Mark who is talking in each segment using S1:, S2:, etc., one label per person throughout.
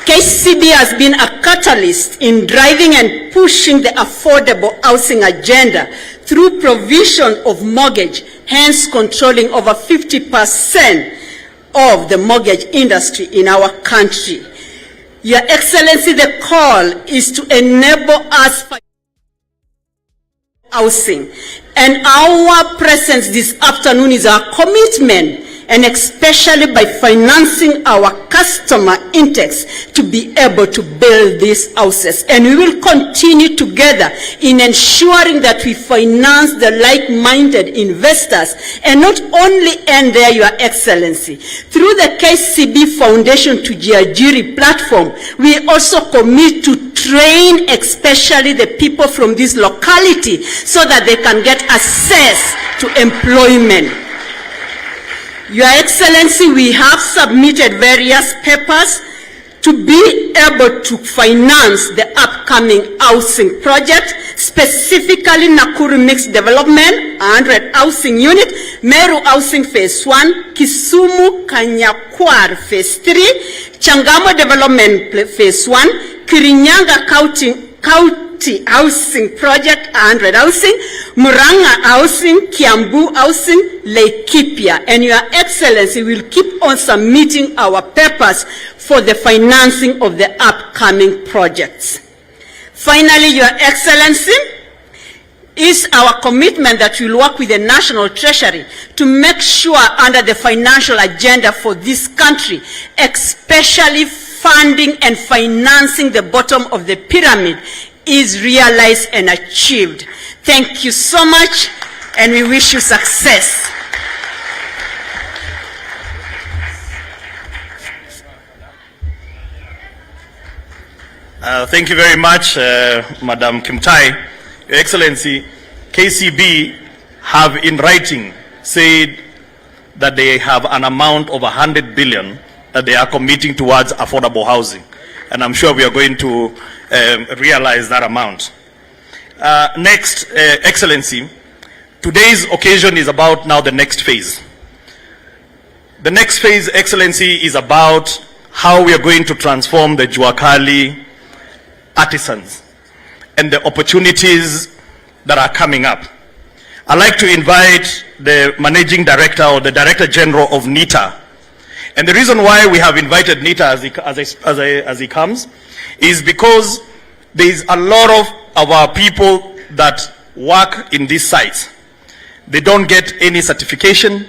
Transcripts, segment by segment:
S1: KCB has been a catalyst in driving and pushing the affordable housing agenda through provision of mortgage, hence controlling over 50% of the mortgage industry in our country. Your Excellency, the call is to enable us for housing, and our presence this afternoon is our commitment, and especially by financing our customer intakes to be able to build these houses. And we will continue together in ensuring that we finance the like-minded investors, and not only end there, Your Excellency. Through the KCB Foundation to Jiajiri platform, we also commit to train especially the people from this locality so that they can get access to employment. Your Excellency, we have submitted various papers to be able to finance the upcoming housing project, specifically Nakuru Mixed Development, 100 Housing Unit, Meru Housing Phase 1, Kisumu Kanyakwar Phase 3, Changamo Development Phase 1, Kirinyanga County Housing Project, 100 Housing, Muranga Housing, Kiambu Housing, Laikipia. And Your Excellency will keep on submitting our papers for the financing of the upcoming projects. Finally, Your Excellency, is our commitment that we'll work with the National Treasury to make sure under the financial agenda for this country, especially funding and financing the bottom of the pyramid, is realized and achieved. Thank you so much, and we wish you success.
S2: Thank you very much, Madam Kimtai. Your Excellency, KCB have in writing said that they have an amount of 100 billion that they are committing towards affordable housing. And I'm sure we are going to realize that amount. Next, Excellency, today's occasion is about now the next phase. The next phase, Excellency, is about how we are going to transform the Jua Kali artisans and the opportunities that are coming up. I'd like to invite the Managing Director or the Director General of NITA. And the reason why we have invited NITA as he comes is because there is a lot of our people that work in these sites. They don't get any certification.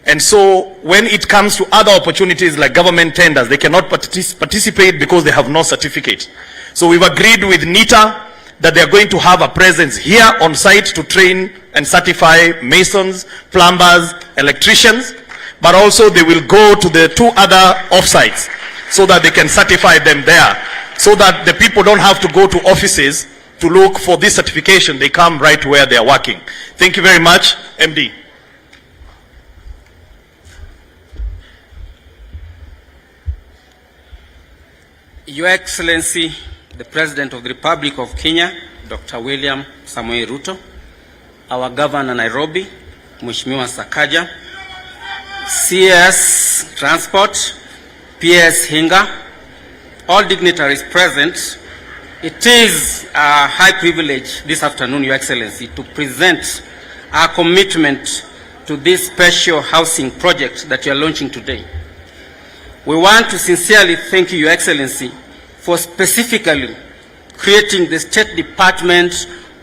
S2: And so when it comes to other opportunities like government tenders, they cannot participate because they have no certificate. So we've agreed with NITA that they are going to have a presence here on site to train and certify masons, plumbers, electricians, but also they will go to the 2 other off-sites so that they can certify them there, so that the people don't have to go to offices to look for this certification. They come right where they are working. Thank you very much, MD.
S3: Your Excellency, the President of the Republic of Kenya, Dr. William Samoei Ruto, our Governor Nairobi, Mheshimiwa Sakaja, CS Transport, PS Hinga, all dignitaries present, it is a high privilege this afternoon, Your Excellency, to present our commitment to this special housing project that you are launching today. We want to sincerely thank you, Your Excellency, for specifically creating the State Department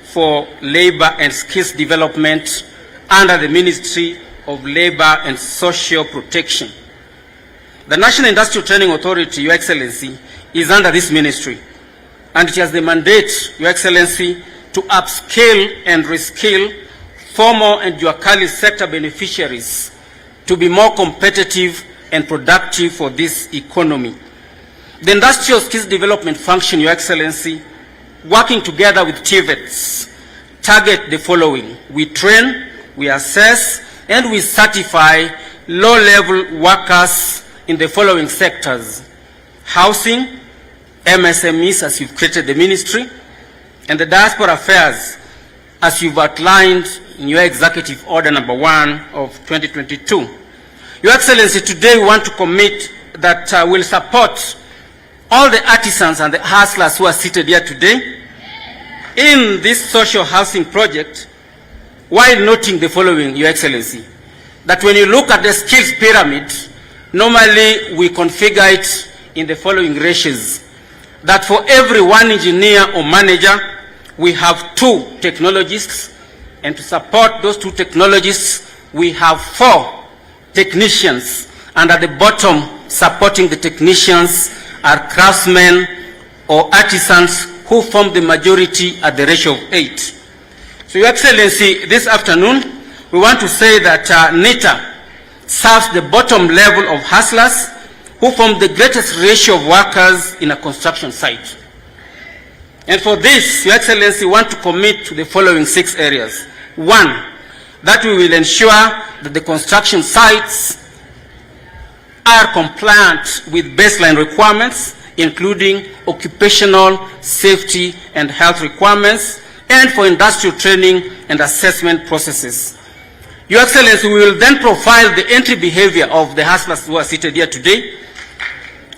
S3: for Labor and Skills Development under the Ministry of Labor and Social Protection. The National Industrial Training Authority, Your Excellency, is under this ministry, and it has the mandate, Your Excellency, to upscale and reskill formal and Jua Kali sector beneficiaries to be more competitive and productive for this economy. The Industrial Skills Development Function, Your Excellency, working together with TVETs, target the following. We train, we assess, and we certify low-level workers in the following sectors: housing, MSMEs, as you've created the ministry, and the diaspora affairs, as you've outlined in your Executive Order number 1 of 2022. Your Excellency, today we want to commit that we'll support all the artisans and the hustlers who are seated here today in this social housing project, while noting the following, Your Excellency, that when you look at the skills pyramid, normally we configure it in the following ratios. That for every one engineer or manager, we have 2 technologists, and to support those 2 technologists, we have 4 technicians, and at the bottom, supporting the technicians are craftsmen or artisans who form the majority at the ratio of 8. So, Your Excellency, this afternoon, we want to say that NITA serves the bottom level of hustlers who form the greatest ratio of workers in a construction site. And for this, Your Excellency, we want to commit to the following 6 areas. 1, that we will ensure that the construction sites are compliant with baseline requirements, including occupational safety and health requirements, and for industrial training and assessment processes. Your Excellency, we will then profile the entry behavior of the hustlers who are seated here today,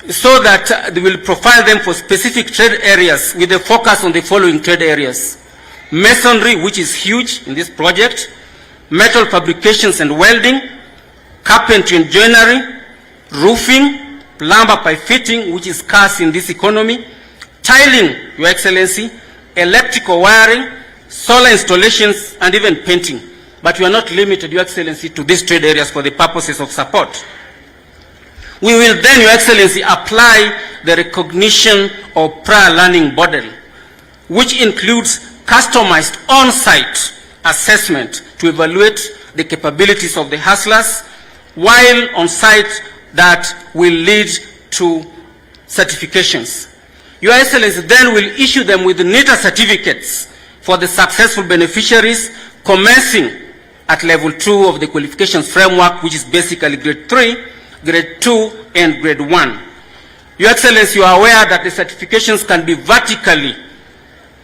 S3: so that they will profile them for specific trade areas with a focus on the following trade areas: masonry, which is huge in this project, metal fabrications and welding, carpentry and joinery, roofing, plumber pipe fitting, which is scarce in this economy, tiling, Your Excellency, electrical wiring, solar installations, and even painting. But we are not limited, Your Excellency, to these trade areas for the purposes of support. We will then, Your Excellency, apply the recognition of prior learning model, which includes customized on-site assessment to evaluate the capabilities of the hustlers, while on-site that will lead to certifications. Your Excellency then will issue them with NITA certificates for the successful beneficiaries, commencing at level 2 of the qualifications framework, which is basically grade 3, grade 2, and grade 1. Your Excellency, you are aware that the certifications can be vertically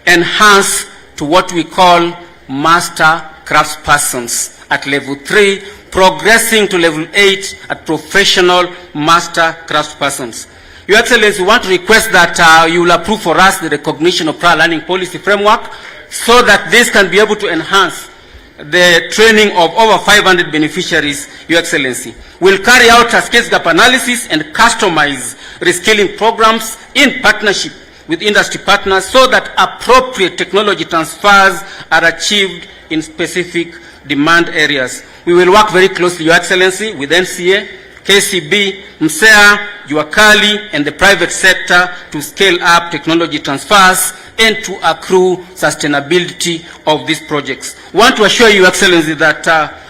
S3: enhanced to what we call master craftspersons at level 3, progressing to level 8 at professional master craftspersons. Your Excellency, we want to request that you will approve for us the recognition of prior learning policy framework, so that this can be able to enhance the training of over 500 beneficiaries, Your Excellency. We'll carry out a skills gap analysis and customize reskilling programs in partnership with industry partners, so that appropriate technology transfers are achieved in specific demand areas. We will work very closely, Your Excellency, with NCA, KCB, MSEA, Jua Kali, and the private sector to scale up technology transfers and to accrue sustainability of these projects. I want to assure you, Your Excellency, that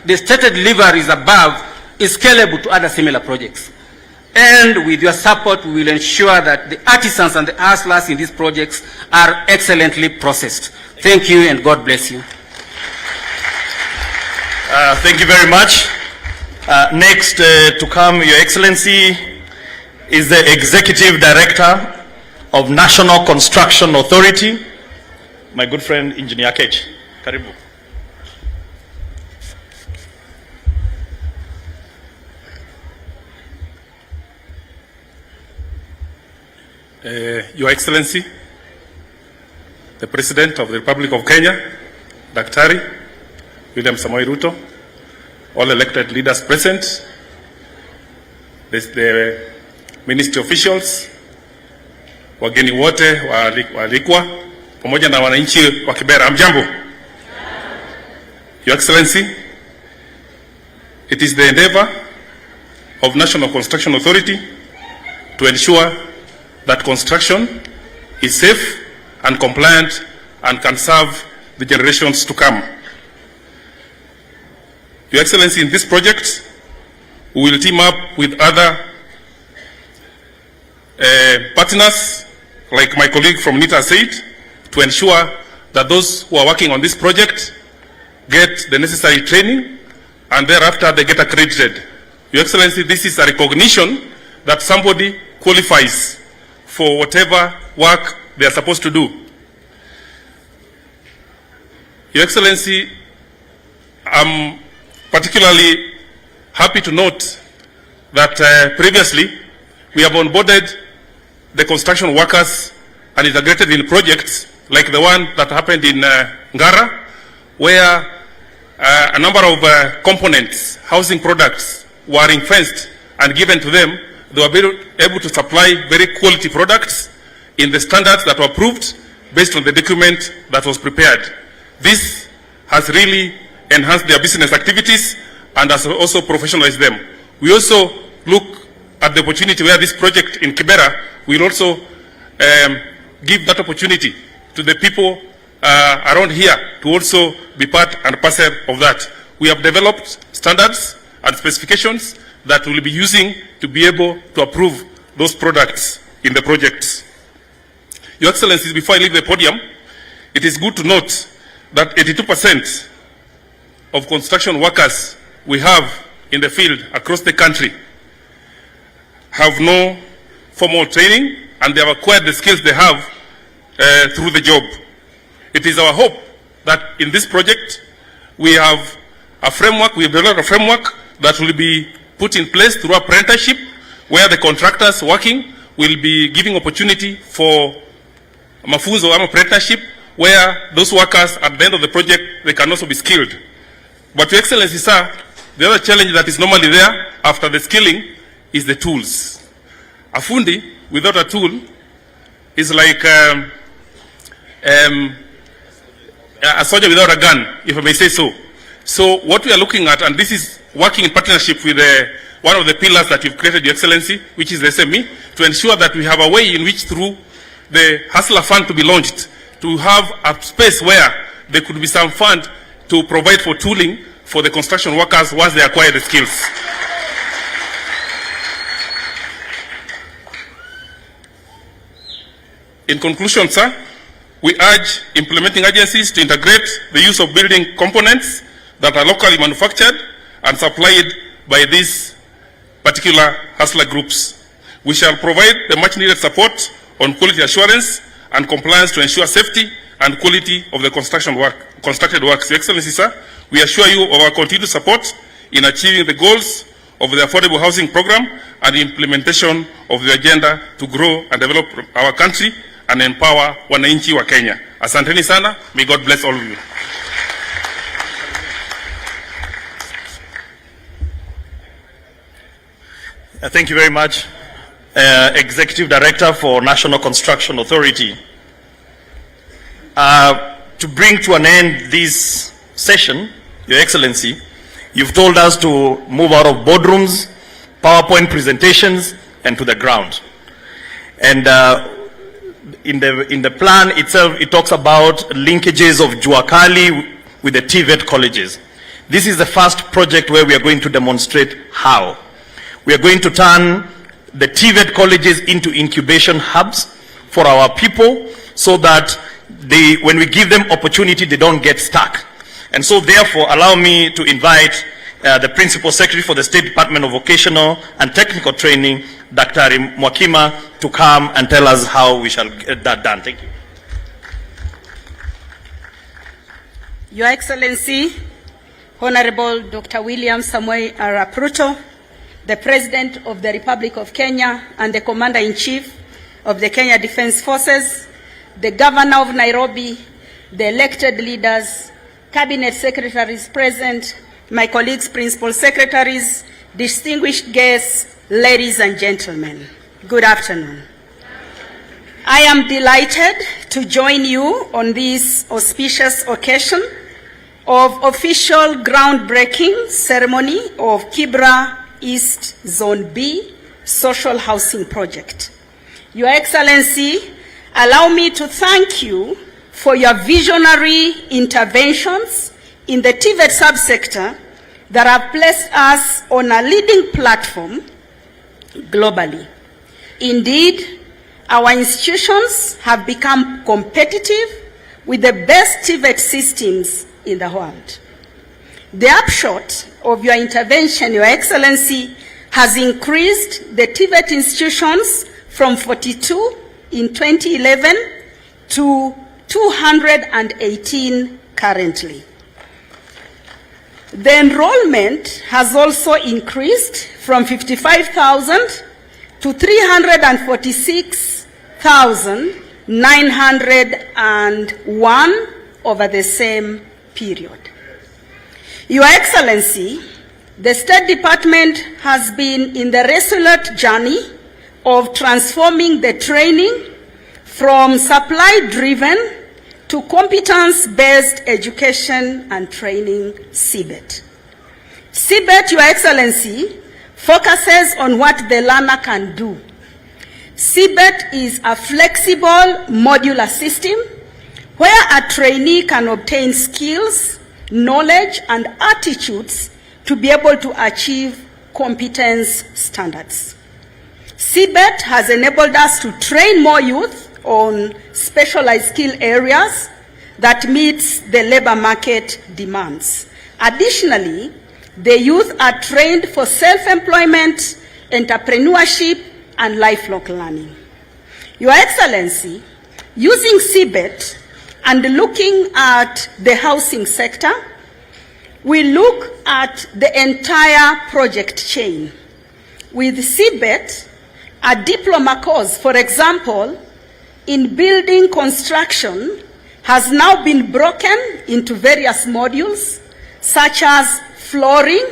S3: the stated deliveries above is scalable to other similar projects. And with your support, we will ensure that the artisans and the hustlers in these projects are excellently processed. Thank you, and God bless you.
S2: Thank you very much. Next to come, Your Excellency, is the Executive Director of National Construction Authority, my good friend, Engineer Kech. Karibu.
S4: Your Excellency, the President of the Republic of Kenya, Daktari William Samoei Ruto, all elected leaders present, the ministry officials, wageni wote waalikwa, pamoja na wananchi wa Kibra, amjambo. Your Excellency, it is the endeavor of National Construction Authority to ensure that construction is safe and compliant and can serve the generations to come. Your Excellency, in this project, we will team up with other partners, like my colleague from NITA said, to ensure that those who are working on this project get the necessary training and thereafter they get accredited. Your Excellency, this is a recognition that somebody qualifies for whatever work they are supposed to do. Your Excellency, I'm particularly happy to note that previously we have onboarded the construction workers and integrated in projects like the one that happened in Ngara, where a number of components, housing products, were ring-fenced and given to them. They were able to supply very quality products in the standards that were approved based on the document that was prepared. This has really enhanced their business activities and has also professionalized them. We also look at the opportunity where this project in Kibra will also give that opportunity to the people around here to also be part and parcel of that. We have developed standards and specifications that we'll be using to be able to approve those products in the projects. Your Excellencies, before I leave the podium, it is good to note that 82% of construction workers we have in the field across the country have no formal training, and they have acquired the skills they have through the job. It is our hope that in this project we have a framework, we have developed a framework that will be put in place through apprenticeship, where the contractors working will be giving opportunity for mafunzo or apprenticeship, where those workers at the end of the project, they can also be skilled. But Your Excellency, sir, the other challenge that is normally there after the skilling is the tools. A fundi without a tool is like a soldier without a gun, if I may say so. So what we are looking at, and this is working in partnership with one of the pillars that you've created, Your Excellency, which is the SME, to ensure that we have a way in which through the Hustler Fund to be launched, to have a space where there could be some fund to provide for tooling for the construction workers once they acquire the skills. In conclusion, sir, we urge implementing agencies to integrate the use of building components that are locally manufactured and supplied by these particular hustler groups. We shall provide the much needed support on quality assurance and compliance to ensure safety and quality of the constructed works. Your Excellency, sir, we assure you of our continued support in achieving the goals of the affordable housing program and the implementation of the agenda to grow and develop our country and empower wananchi wa Kenya. Asanteni sana. May God bless all of you.
S2: Thank you very much, Executive Director for National Construction Authority. To bring to an end this session, Your Excellency, you've told us to move out of boardrooms, PowerPoint presentations, and to the ground. And in the plan itself, it talks about linkages of Jua Kali with the TVET colleges. This is the first project where we are going to demonstrate how. We are going to turn the TVET colleges into incubation hubs for our people so that when we give them opportunity, they don't get stuck. And so therefore, allow me to invite the Principal Secretary for the State Department of Vocational and Technical Training, Dr. Mwakima, to come and tell us how we shall get that done. Thank you.
S1: Your Excellency, Honorable Dr. William Samoei Arap Ruto, the President of the Republic of Kenya and the Commander-in-Chief of the Kenya Defence Forces, the Governor of Nairobi, the elected leaders, Cabinet Secretaries present, my colleagues, Principal Secretaries, distinguished guests, ladies and gentlemen, good afternoon. I am delighted to join you on this auspicious occasion of official groundbreaking ceremony of Kibra East Zone B Social Housing Project. Your Excellency, allow me to thank you for your visionary interventions in the TVET subsector that have placed us on a leading platform globally. Indeed, our institutions have become competitive with the best TVET systems in the world. The upshot of your intervention, Your Excellency, has increased the TVET institutions from 42 in 2011 to 218 currently. The enrollment has also increased from 55,000 to 346 1,901 over the same period. Your Excellency, the State Department has been in the resolute journey of transforming the training from supply-driven to competence-based education and training, CBET. CBET, Your Excellency, focuses on what the learner can do. CBET is a flexible modular system where a trainee can obtain skills, knowledge, and attitudes to be able to achieve competence standards. CBET has enabled us to train more youth on specialized skill areas that meets the labor market demands. Additionally, the youth are trained for self-employment, entrepreneurship, and lifelong learning. Your Excellency, using CBET and looking at the housing sector, we look at the entire project chain. With CBET, a diploma course, for example, in building construction, has now been broken into various modules, such as flooring,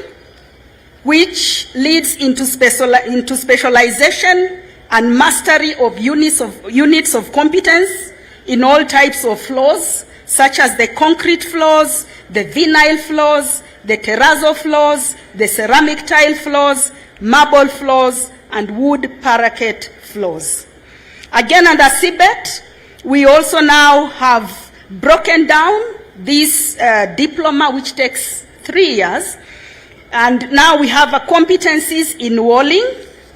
S1: which leads into specialization and mastery of units of competence in all types of floors, such as the concrete floors, the vinyl floors, the terrazzo floors, the ceramic tile floors, marble floors, and wood parquet floors. Again, under CBET, we also now have broken down this diploma, which takes 3 years, and now we have competencies in walling,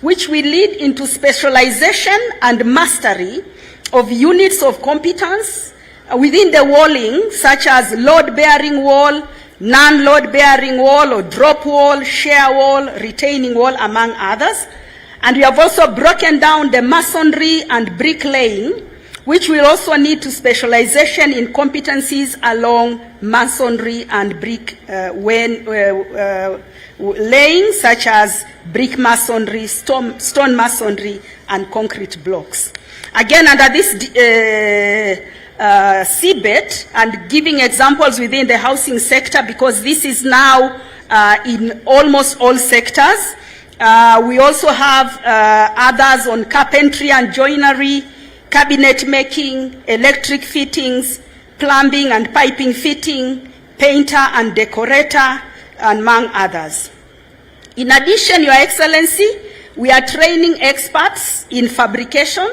S1: which will lead into specialization and mastery of units of competence within the walling, such as load-bearing wall, non-load-bearing wall, or drop wall, shear wall, retaining wall, among others. And we have also broken down the masonry and bricklaying, which will also need to specialization in competencies along masonry and brick laying, such as brick masonry, stone masonry, and concrete blocks. Again, under this CBET, and giving examples within the housing sector, because this is now in almost all sectors. We also have others on carpentry and joinery, cabinet making, electric fittings, plumbing and piping fitting, painter and decorator, and among others. In addition, Your Excellency, we are training experts in fabrication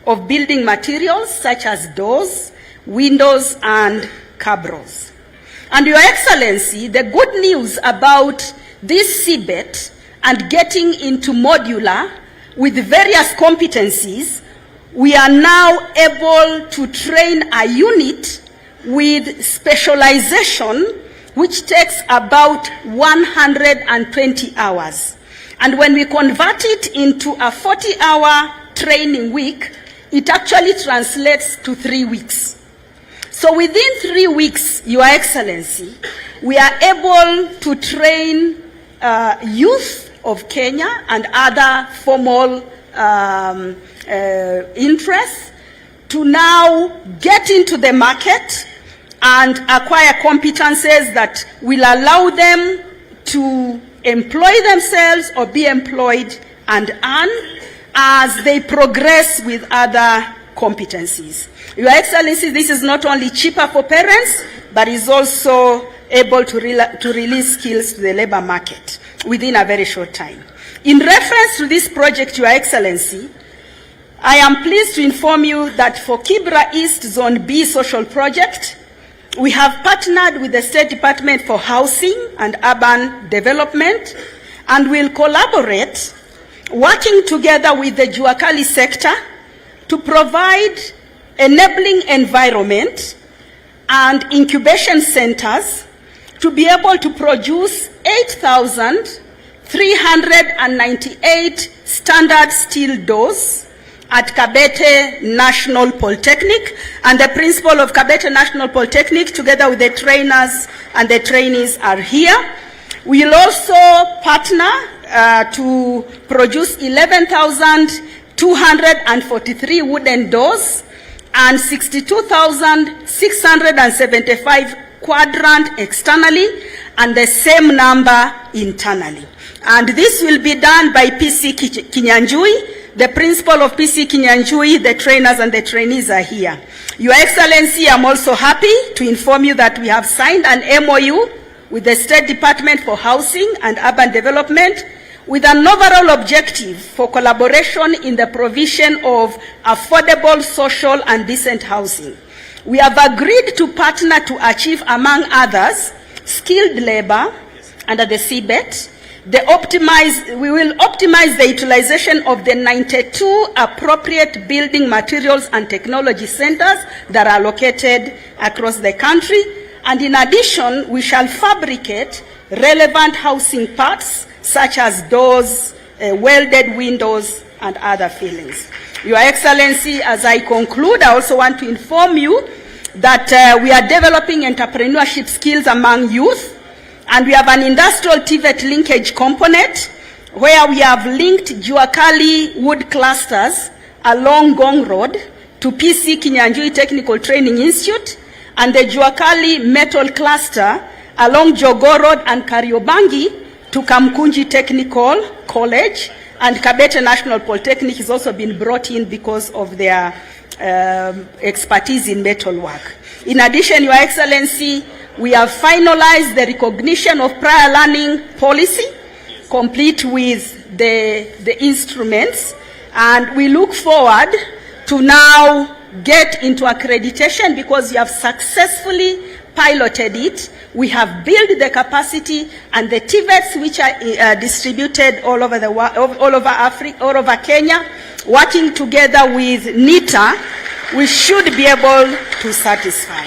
S1: of building materials such as doors, windows, and cabros. And Your Excellency, the good news about this CBET and getting into modular with various competencies, we are now able to train a unit with specialization, which takes about 120 hours. And when we convert it into a 40-hour training week, it actually translates to 3 weeks. So within 3 weeks, Your Excellency, we are able to train youth of Kenya and other formal interests to now get into the market and acquire competences that will allow them to employ themselves or be employed and earn as they progress with other competencies. Your Excellency, this is not only cheaper for parents, but is also able to release skills to the labor market within a very short time. In reference to this project, Your Excellency, I am pleased to inform you that for Kibra East Zone B social project, we have partnered with the State Department for Housing and Urban Development and will collaborate, working together with the Jua Kali sector to provide enabling environment and incubation centers to be able to produce 8,398 standard steel doors at Kabete National Polytechnic, and the principal of Kabete National Polytechnic, together with the trainers and the trainees, are here. We will also partner to produce 11,000 243 wooden doors, and 62,675 quadrant externally, and the same number internally. And this will be done by PC Kinyanjui, the principal of PC Kinyanjui. The trainers and the trainees are here. Your Excellency, I'm also happy to inform you that we have signed an MOU with the State Department for Housing and Urban Development with an overall objective for collaboration in the provision of affordable, social, and decent housing. We have agreed to partner to achieve, among others, skilled labor under the CBET. We will optimize the utilization of the 92 appropriate building materials and technology centers that are located across the country. And in addition, we shall fabricate relevant housing parts such as doors, welded windows, and other fittings. Your Excellency, as I conclude, I also want to inform you that we are developing entrepreneurship skills among youth, and we have an industrial TVET linkage component where we have linked Jua Kali wood clusters along Gong Road to PC Kinyanjui Technical Training Institute, and the Jua Kali metal cluster along Jogoo Road and Kariobangi to Kamkunji Technical College, and Kabete National Polytechnic has also been brought in because of their expertise in metalwork. In addition, Your Excellency, we have finalized the recognition of prior learning policy, complete with the instruments, and we look forward to now get into accreditation because we have successfully piloted it. We have built the capacity, and the TVETs, which are distributed all over the world, all over Africa, all over Kenya, working together with NITA, we should be able to satisfy.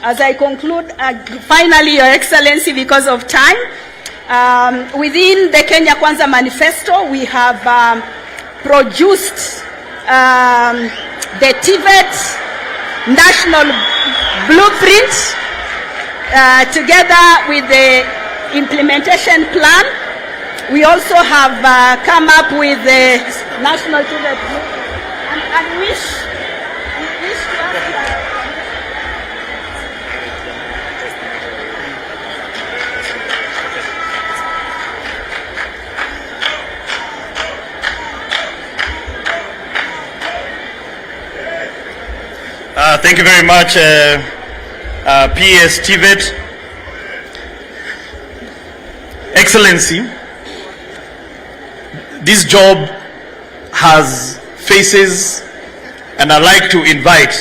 S1: As I conclude, finally, Your Excellency, because of time, within the Kenya Kwanza Manifesto, we have produced the TVET National Blueprint together with the implementation plan. We also have come up with the National TVET Blueprint, and we wish to
S2: thank you very much, PS TVET. Excellency, this job has faces, and I'd like to invite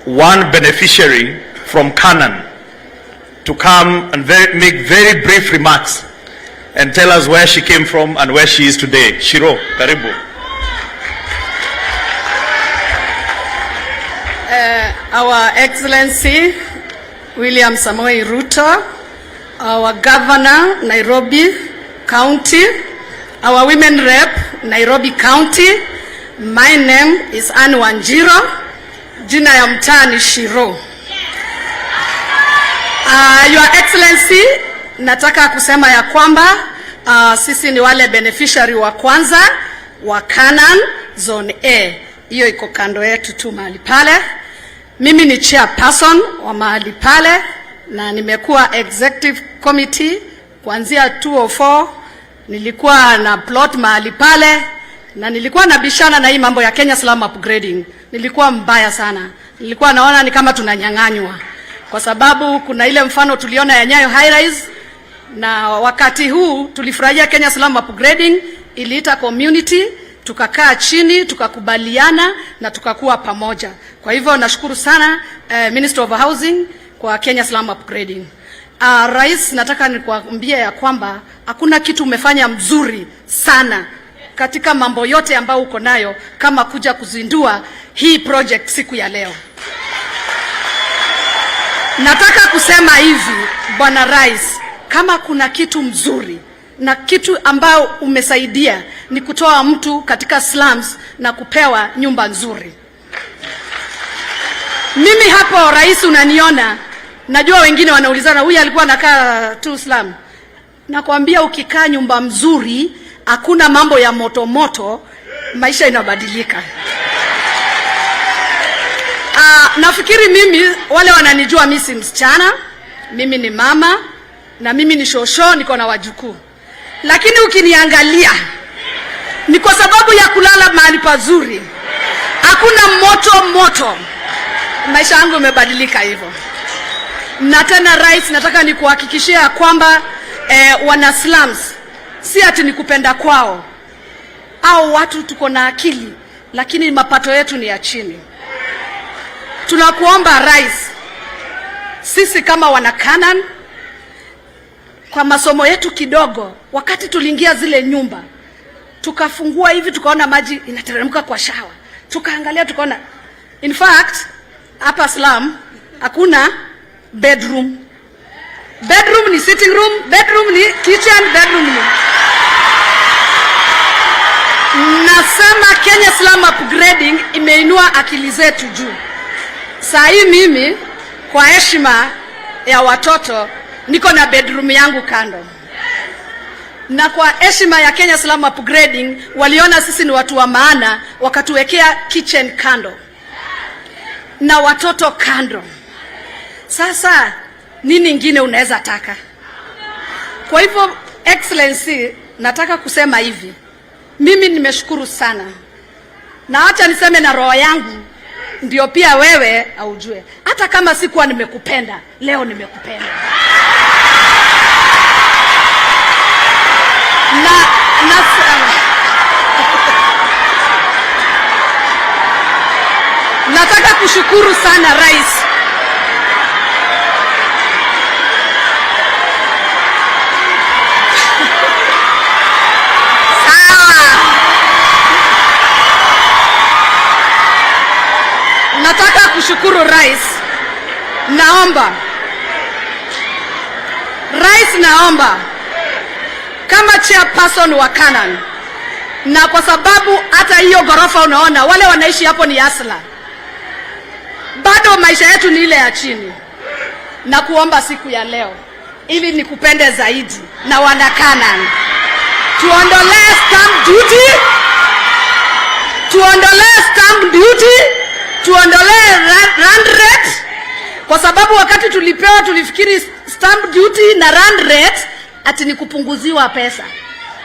S2: one beneficiary from Canaan to come and make very brief remarks and tell us where she came from and where she is today. Shiro, karibu.
S5: Our Excellency William Samoei Ruto, our Governor, Nairobi County, our Women Rep, Nairobi County. My name is Anne Wanjiro, jina ya mtaa ni Shiro. Your Excellency, nataka kusema ya kwamba sisi ni wale beneficiary wa kwanza wa Canaan Zone A. Hiyo iko kando yetu tu mahali pale. Mimi ni chairperson wa mahali pale na nimekuwa executive committee kuanzia 2004. Nilikuwa na plot mahali pale na nilikuwa nabishana na hii mambo ya Kenya Slum upgrading. Nilikuwa mbaya sana. Nilikuwa naona ni kama tunanyang'anywa. Kwa sababu kuna ile mfano tuliona ya Nyayo high rise, na wakati huu tulifurahia Kenya Slum upgrading, iliita community, tukakaa chini, tukakubaliana na tukakuwa pamoja. Kwa hivyo nashukuru sana Minister of Housing kwa Kenya Slum upgrading. Rais, nataka nikuambie ya kwamba hakuna kitu umefanya mzuri sana katika mambo yote ambayo uko nayo kama kuja kuzindua hii project siku ya leo. Nataka kusema hivi, Bwana Rais, kama kuna kitu mzuri na kitu ambao umesaidia ni kutoa mtu katika slums na kupewa nyumba nzuri. Mimi hapo Rais unaniona, najua wengine wanaulizana huyu alikuwa anakaa tu slum. Nakwambia ukikaa nyumba mzuri, hakuna mambo ya moto moto, maisha inabadilika. Nafikiri mimi, wale wananijua mimi si msichana, mimi ni mama na mimi ni shosho, niko na wajukuu. Lakini ukiniangalia ni kwa sababu ya kulala mahali pazuri. Hakuna moto. Maisha yangu imebadilika hivyo. Na tena rais, nataka nikuhakikishia kwamba wana slums si ati ni kupenda kwao. Au watu tuko na akili lakini mapato yetu ni ya chini. Tunakuomba rais, sisi kama wana Canaan, kwa masomo yetu kidogo, wakati tuliingia zile nyumba, tukafungua hivi tukaona maji inateremka kwa shawa. Tukaangalia tukaona, in fact hapa slum hakuna bedroom. Bedroom ni sitting room, bedroom ni kitchen, bedroom ni... Nasema Kenya slum upgrading imeinua akili zetu juu. Saa hii mimi kwa heshima ya watoto niko na bedroom yangu kando. Na kwa heshima ya Kenya slum upgrading waliona sisi ni watu wa maana, wakatuwekea kitchen kando na watoto kando. Sasa nini ingine unaweza taka? Kwa hivyo Excellency, nataka kusema hivi, mimi nimeshukuru sana, na acha niseme na roho yangu ndio pia wewe aujue, hata kama sikuwa nimekupenda, leo nimekupenda. Nataka kushukuru sana rais. Nataka kushukuru rais. Naomba kama chairperson wa Canaan, na kwa sababu hata hiyo gorofa unaona wale wanaishi hapo ni asla, bado maisha yetu ni ile ya chini, na kuomba siku ya leo ili nikupende zaidi na wana Canaan, tuondolee stamp duty, tuondolee rand rate, kwa sababu wakati tulipewa tulifikiri stamp duty na rand rate ati ni kupunguziwa pesa.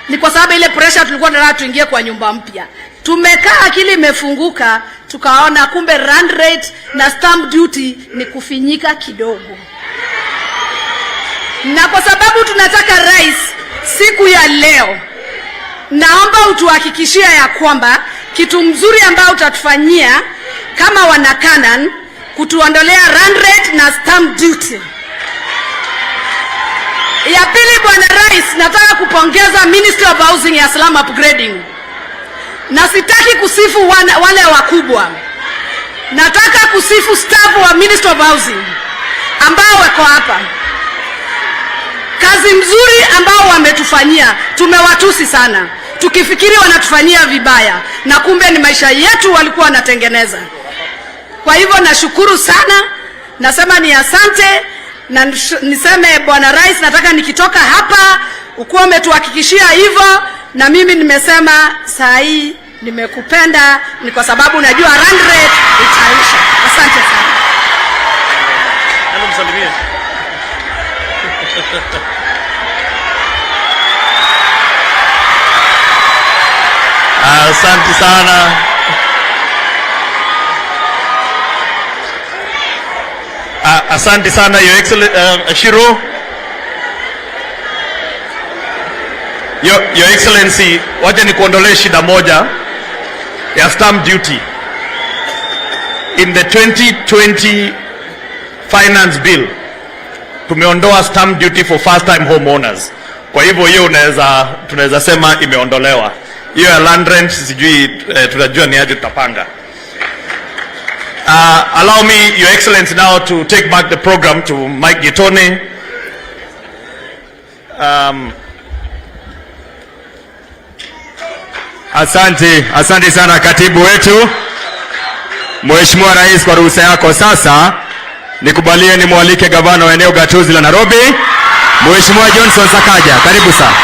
S5: Ni kwa sababu ile pressure tulikuwa tunataka tuingie kwa nyumba mpya. Tumekaa akili imefunguka, tukaona kumbe rand rate na stamp duty ni kufinyika kidogo. Na kwa sababu tunataka rais, siku ya leo naomba utuhakikishia ya kwamba kitu mzuri ambao utatufanyia kama wana Canaan, kutuondolea rand rate na stamp duty. Ya pili, bwana rais, nataka kupongeza Ministry of Housing ya Slum upgrading. Na sitaki kusifu wale wakubwa. Nataka kusifu staff wa Ministry of Housing ambao wako hapa. Kazi mzuri ambao wametufanyia, tumewatusi sana, tukifikiri wanatufanyia vibaya, na kumbe ni maisha yetu walikuwa wanatengeneza. Kwa hivyo nashukuru sana, nasema ni asante, na niseme bwana rais, nataka nikitoka hapa ukuwa umetuhakikishia hivyo, na mimi nimesema saa hii nimekupenda, ni kwa sababu najua rand rate itaisha. Asante sana.
S2: Msalimie. Asante sana. Asante sana Your Excellency Shiro. Your Excellency, wacha nikuondolee shida moja ya stamp duty. In the 2020 finance bill tumeondoa stamp duty for first time homeowners. Kwa hivyo hiyo tunaweza sema imeondolewa. Hiyo ya land rent sijui tunajua ni aje tutapanga. Allow me, Your Excellency, now to take back the program to Mike Gitone.
S6: Asante sana katibu wetu. Mheshimiwa Rais, kwa ruhusa yako sasa nikubalie nimwalike gavana wa eneo gatuzi la Nairobi, Mheshimiwa Johnson Sakaja. Karibu sana.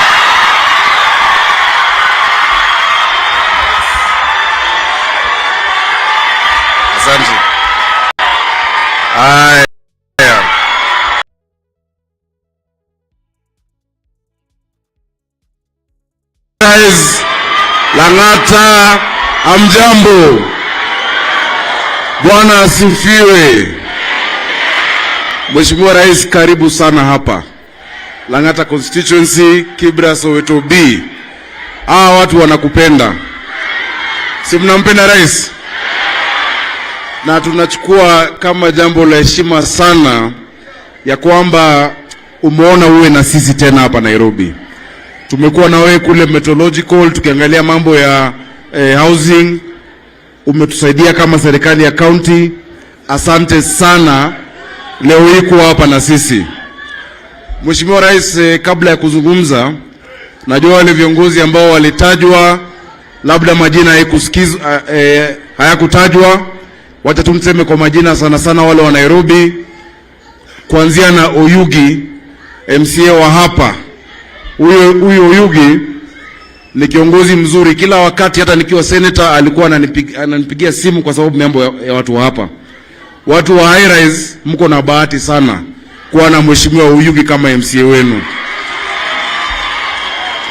S4: Haya. Guys, Lang'ata, amjambo. Bwana asifiwe. Mheshimiwa Rais, karibu sana hapa Lang'ata constituency, Kibra, Soweto B. Hawa watu wanakupenda. Si mnampenda Rais? Na tunachukua kama jambo la heshima sana ya kwamba umeona uwe na sisi tena hapa Nairobi. Tumekuwa na wewe kule Meteorological tukiangalia mambo ya housing. Umetusaidia kama serikali ya county. Asante sana leo hii kuwa hapa na sisi. Mheshimiwa Rais, kabla ya kuzungumza, najua wale viongozi ambao walitajwa labda majina hayakutajwa. Wacha tumseme kwa majina sana sana wale wa Nairobi, kuanzia na Oyugi, MCA wa hapa. Huyo Oyugi ni kiongozi mzuri. Kila wakati hata nikiwa senator alikuwa ananipigia simu kwa sababu mambo ya watu wa hapa. Watu wa high rise mko na bahati sana kuwa na mheshimiwa Oyugi kama MCA wenu.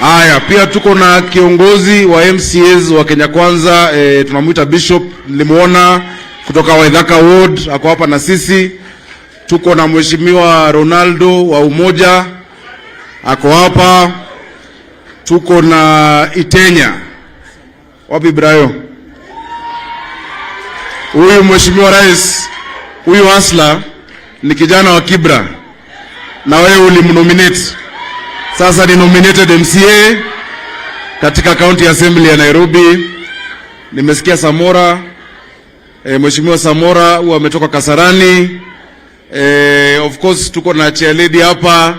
S4: Haya, pia tuko na kiongozi wa MCAs wa Kenya Kwanza, tunamuita Bishop, nilimuona kutoka Waithaka Ward, ako hapa na sisi. Tuko na mheshimiwa Ronaldo wa Umoja, ako hapa. Tuko na Itenya. Wapi Brayo? Huyu mheshimiwa Rais, huyu Asla ni kijana wa Kibra. Na wewe ulimnominate. Sasa ni nominated MCA katika County Assembly ya Nairobi. Nimesikia Samora, mheshimiwa Samora huwa ametoka Kasarani. Of course tuko na chair lady hapa,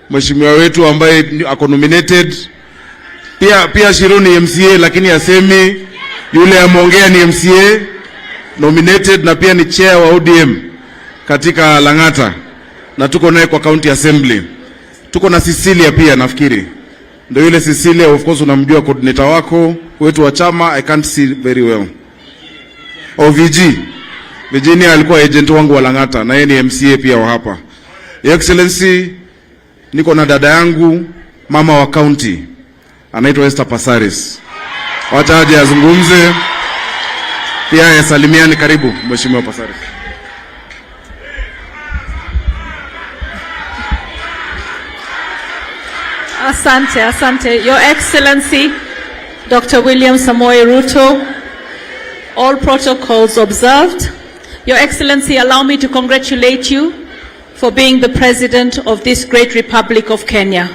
S4: mheshimiwa wetu ambaye ako nominated. Pia Shironi MCA lakini asemi, yule ameongea ni MCA nominated na pia ni chair wa ODM katika Lang'ata. Na tuko naye kwa County Assembly. Tuko na Cecilia pia nafikiri. Ndio yule Cecilia, of course unamjua coordinator wako wetu wa chama. I can't see very well. Virginia alikuwa agent wangu wa Lang'ata na yeye ni MCA pia wa hapa. Your Excellency, niko na dada yangu mama wa county anaitwa Esther Pasaris. Wacha aje azungumze. Pia yasalimiani, karibu mheshimiwa Pasaris.
S7: Asante. Your Excellency, Dr. William Samoei Ruto, all protocols observed. Your Excellency, allow me to congratulate you for being the President of this great Republic of Kenya.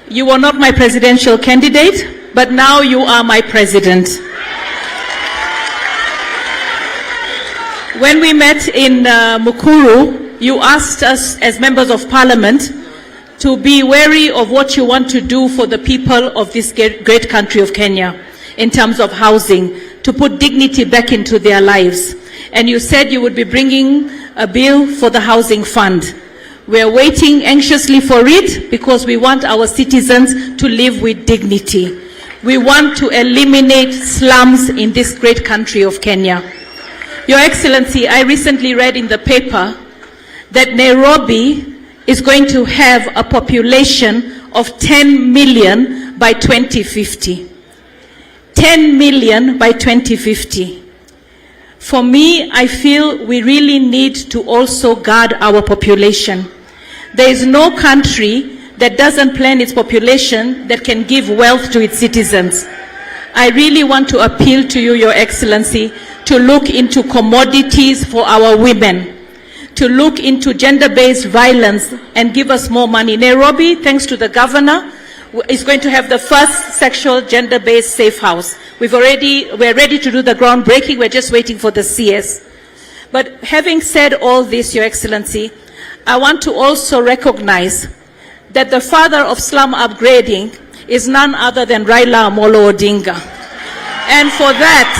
S7: You were not my presidential candidate, but now you are my President. When we met in Mukuru, you asked us as members of Parliament to be wary of what you want to do for the people of this great country of Kenya in terms of housing, to put dignity back into their lives. And you said you would be bringing a bill for the housing fund. We are waiting anxiously for it because we want our citizens to live with dignity. We want to eliminate slums in this great country of Kenya. Your Excellency, I recently read in the paper that Nairobi is going to have a population of 10 million by 2050. 10 million by 2050. For me, I feel we really need to also guard our population. There is no country that doesn't plan its population that can give wealth to its citizens. I really want to appeal to you, Your Excellency, to look into commodities for our women, to look into gender-based violence and give us more money. Nairobi, thanks to the governor, is going to have the first sexual gender-based safe house. We're ready to do the groundbreaking. We're just waiting for the CS. But having said all this, Your Excellency, I want to also recognize that the father of slum upgrading is none other than Raila Amolo Odinga. And for that,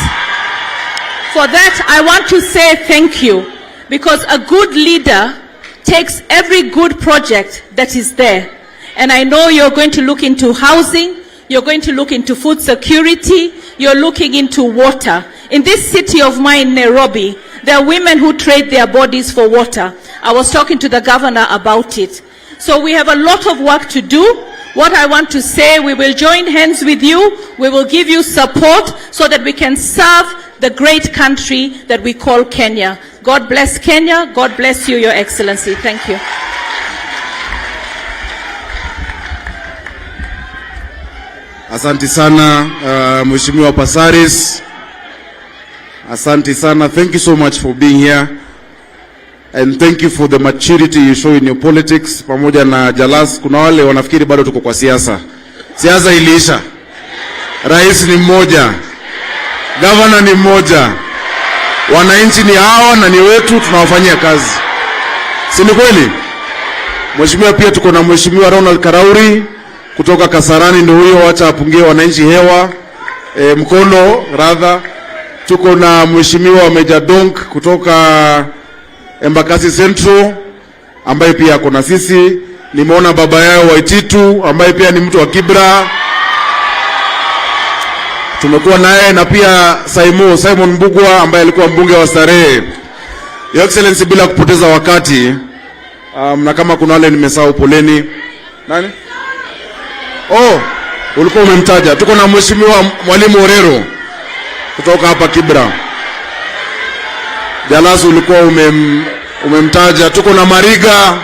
S7: I want to say thank you, because a good leader takes every good project that is there. And I know you're going to look into housing, you're going to look into food security, you're looking into water. In this city of mine, Nairobi, There are women who trade their bodies for water. I was talking to the governor about it. So we have a lot of work to do. What I want to say, we will join hands with you. We will give you support so that we can serve the great country that we call Kenya. God bless Kenya. God bless you, Your Excellency. Thank you.
S8: Asante sana, Mheshimiwa Pasaris. Asante sana. Thank you so much for being here. And thank you for the maturity you show in your politics. Pamoja na Jalas, kuna wale wanafikiri bado tuko kwa siasa. Siasa iliisha. Rais ni mmoja. Governor ni mmoja. Wananchi ni hawa na ni wetu, tunawafanyia kazi. Si ni kweli? Mheshimiwa, pia tuko na Mheshimiwa Ronald Karauri kutoka Kasarani, ndio huyo, acha apungie wananchi hewa mkono radha. Tuko na Mheshimiwa Meja Donk kutoka Embakasi Central ambaye pia kuna sisi. Nimeona baba yao Waititu ambaye pia ni mtu wa Kibra. Tumekuwa naye, na pia Simon Mbugua ambaye alikuwa mbunge wa Starehe. Your Excellency, bila kupoteza wakati, na kama kuna wale nimesahau, poleni. Nani? Oh, ulikuwa umemtaja. Tuko na Mheshimiwa Mwalimu Orero kutoka hapa Kibra. Jalasu ulikuwa umemtaja. Tuko na Mariga.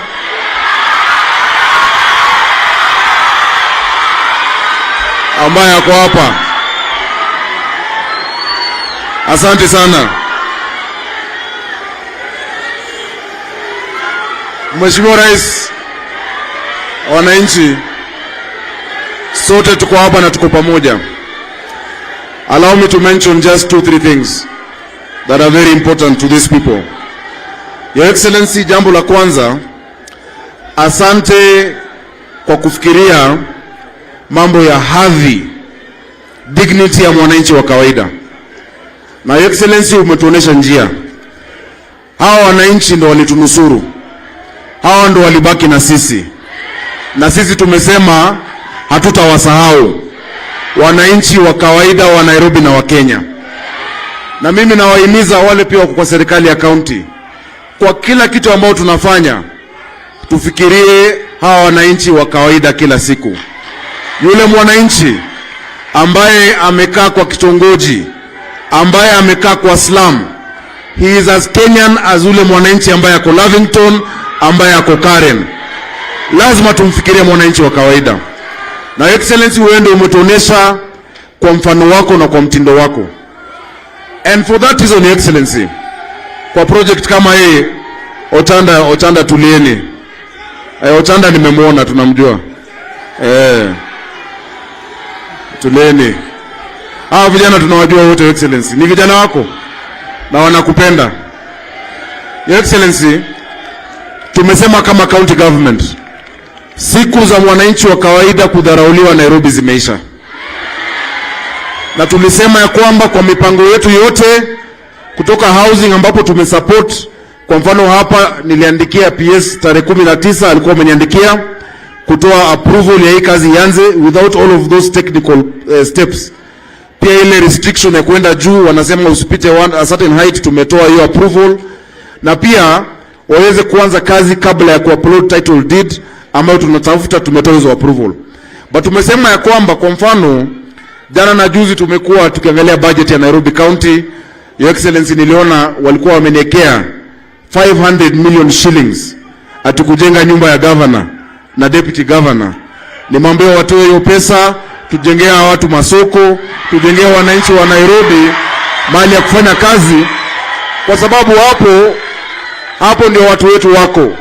S8: Ambaye ako hapa. Asante sana. Mheshimiwa Rais, wananchi sote tuko hapa na tuko pamoja. Allow me to mention just 2-3 things that are very important to these people. Your Excellency, jambo la kwanza, asante kwa kufikiria mambo ya hadhi, dignity ya mwananchi wa kawaida. Na Your Excellency, umetuonesha njia. Hawa wananchi ndo walitunusuru. Hawa ndo walibaki na sisi. Na sisi tumesema hatutawasahau wananchi wa kawaida wa Nairobi na wa Kenya. Na mimi nawahimiza wale pia wako kwa serikali ya county, kwa kila kitu ambao tunafanya tufikirie hawa wananchi wa kawaida kila siku. Yule mwananchi ambaye amekaa kwa kitongoji, ambaye amekaa kwa slum, he is as Kenyan as yule mwananchi ambaye ako Lavington, ambaye ako Karen. Lazima tumfikirie mwananchi wa kawaida. Na Excellency, wewe ndio umetuonesha kwa mfano wako na kwa mtindo wako. And for that reason, Excellency, kwa project kama hii, Ochanda tulieni. Ochanda nimemuona, tunamjua. Tulieni. Hawa vijana tunawajua wote, Excellency. Ni vijana wako na wanakupenda. Your Excellency, tumesema kama county government, siku za mwananchi wa kawaida kudharauliwa Nairobi zimeisha. Na tulisema ya kwamba kwa mipango yetu yote kutoka housing ambapo tumesupport, kwa mfano hapa niliandikia PS tarehe 19, alikuwa ameniandikia kutoa approval ya hii kazi yanze without all of those technical steps. Pia ile restriction ya kwenda juu, wanasema usipite a certain height, tumetoa hiyo approval. Na pia waweze kuanza kazi kabla ya kuupload title deed ambayo tunatafuta, tumetoa hizo approval. But tumesema ya kwamba kwa mfano jana na juzi tumekuwa tukiangalia budget ya Nairobi County. Your Excellency, niliona walikuwa wameniwekea 500 million shillings atukujenga nyumba ya governor na deputy governor. Nimwambia watoe hiyo pesa, tujengea watu masoko, tujengea wananchi wa Nairobi mahali ya kufanya kazi, kwa sababu hapo ndio watu wetu wako.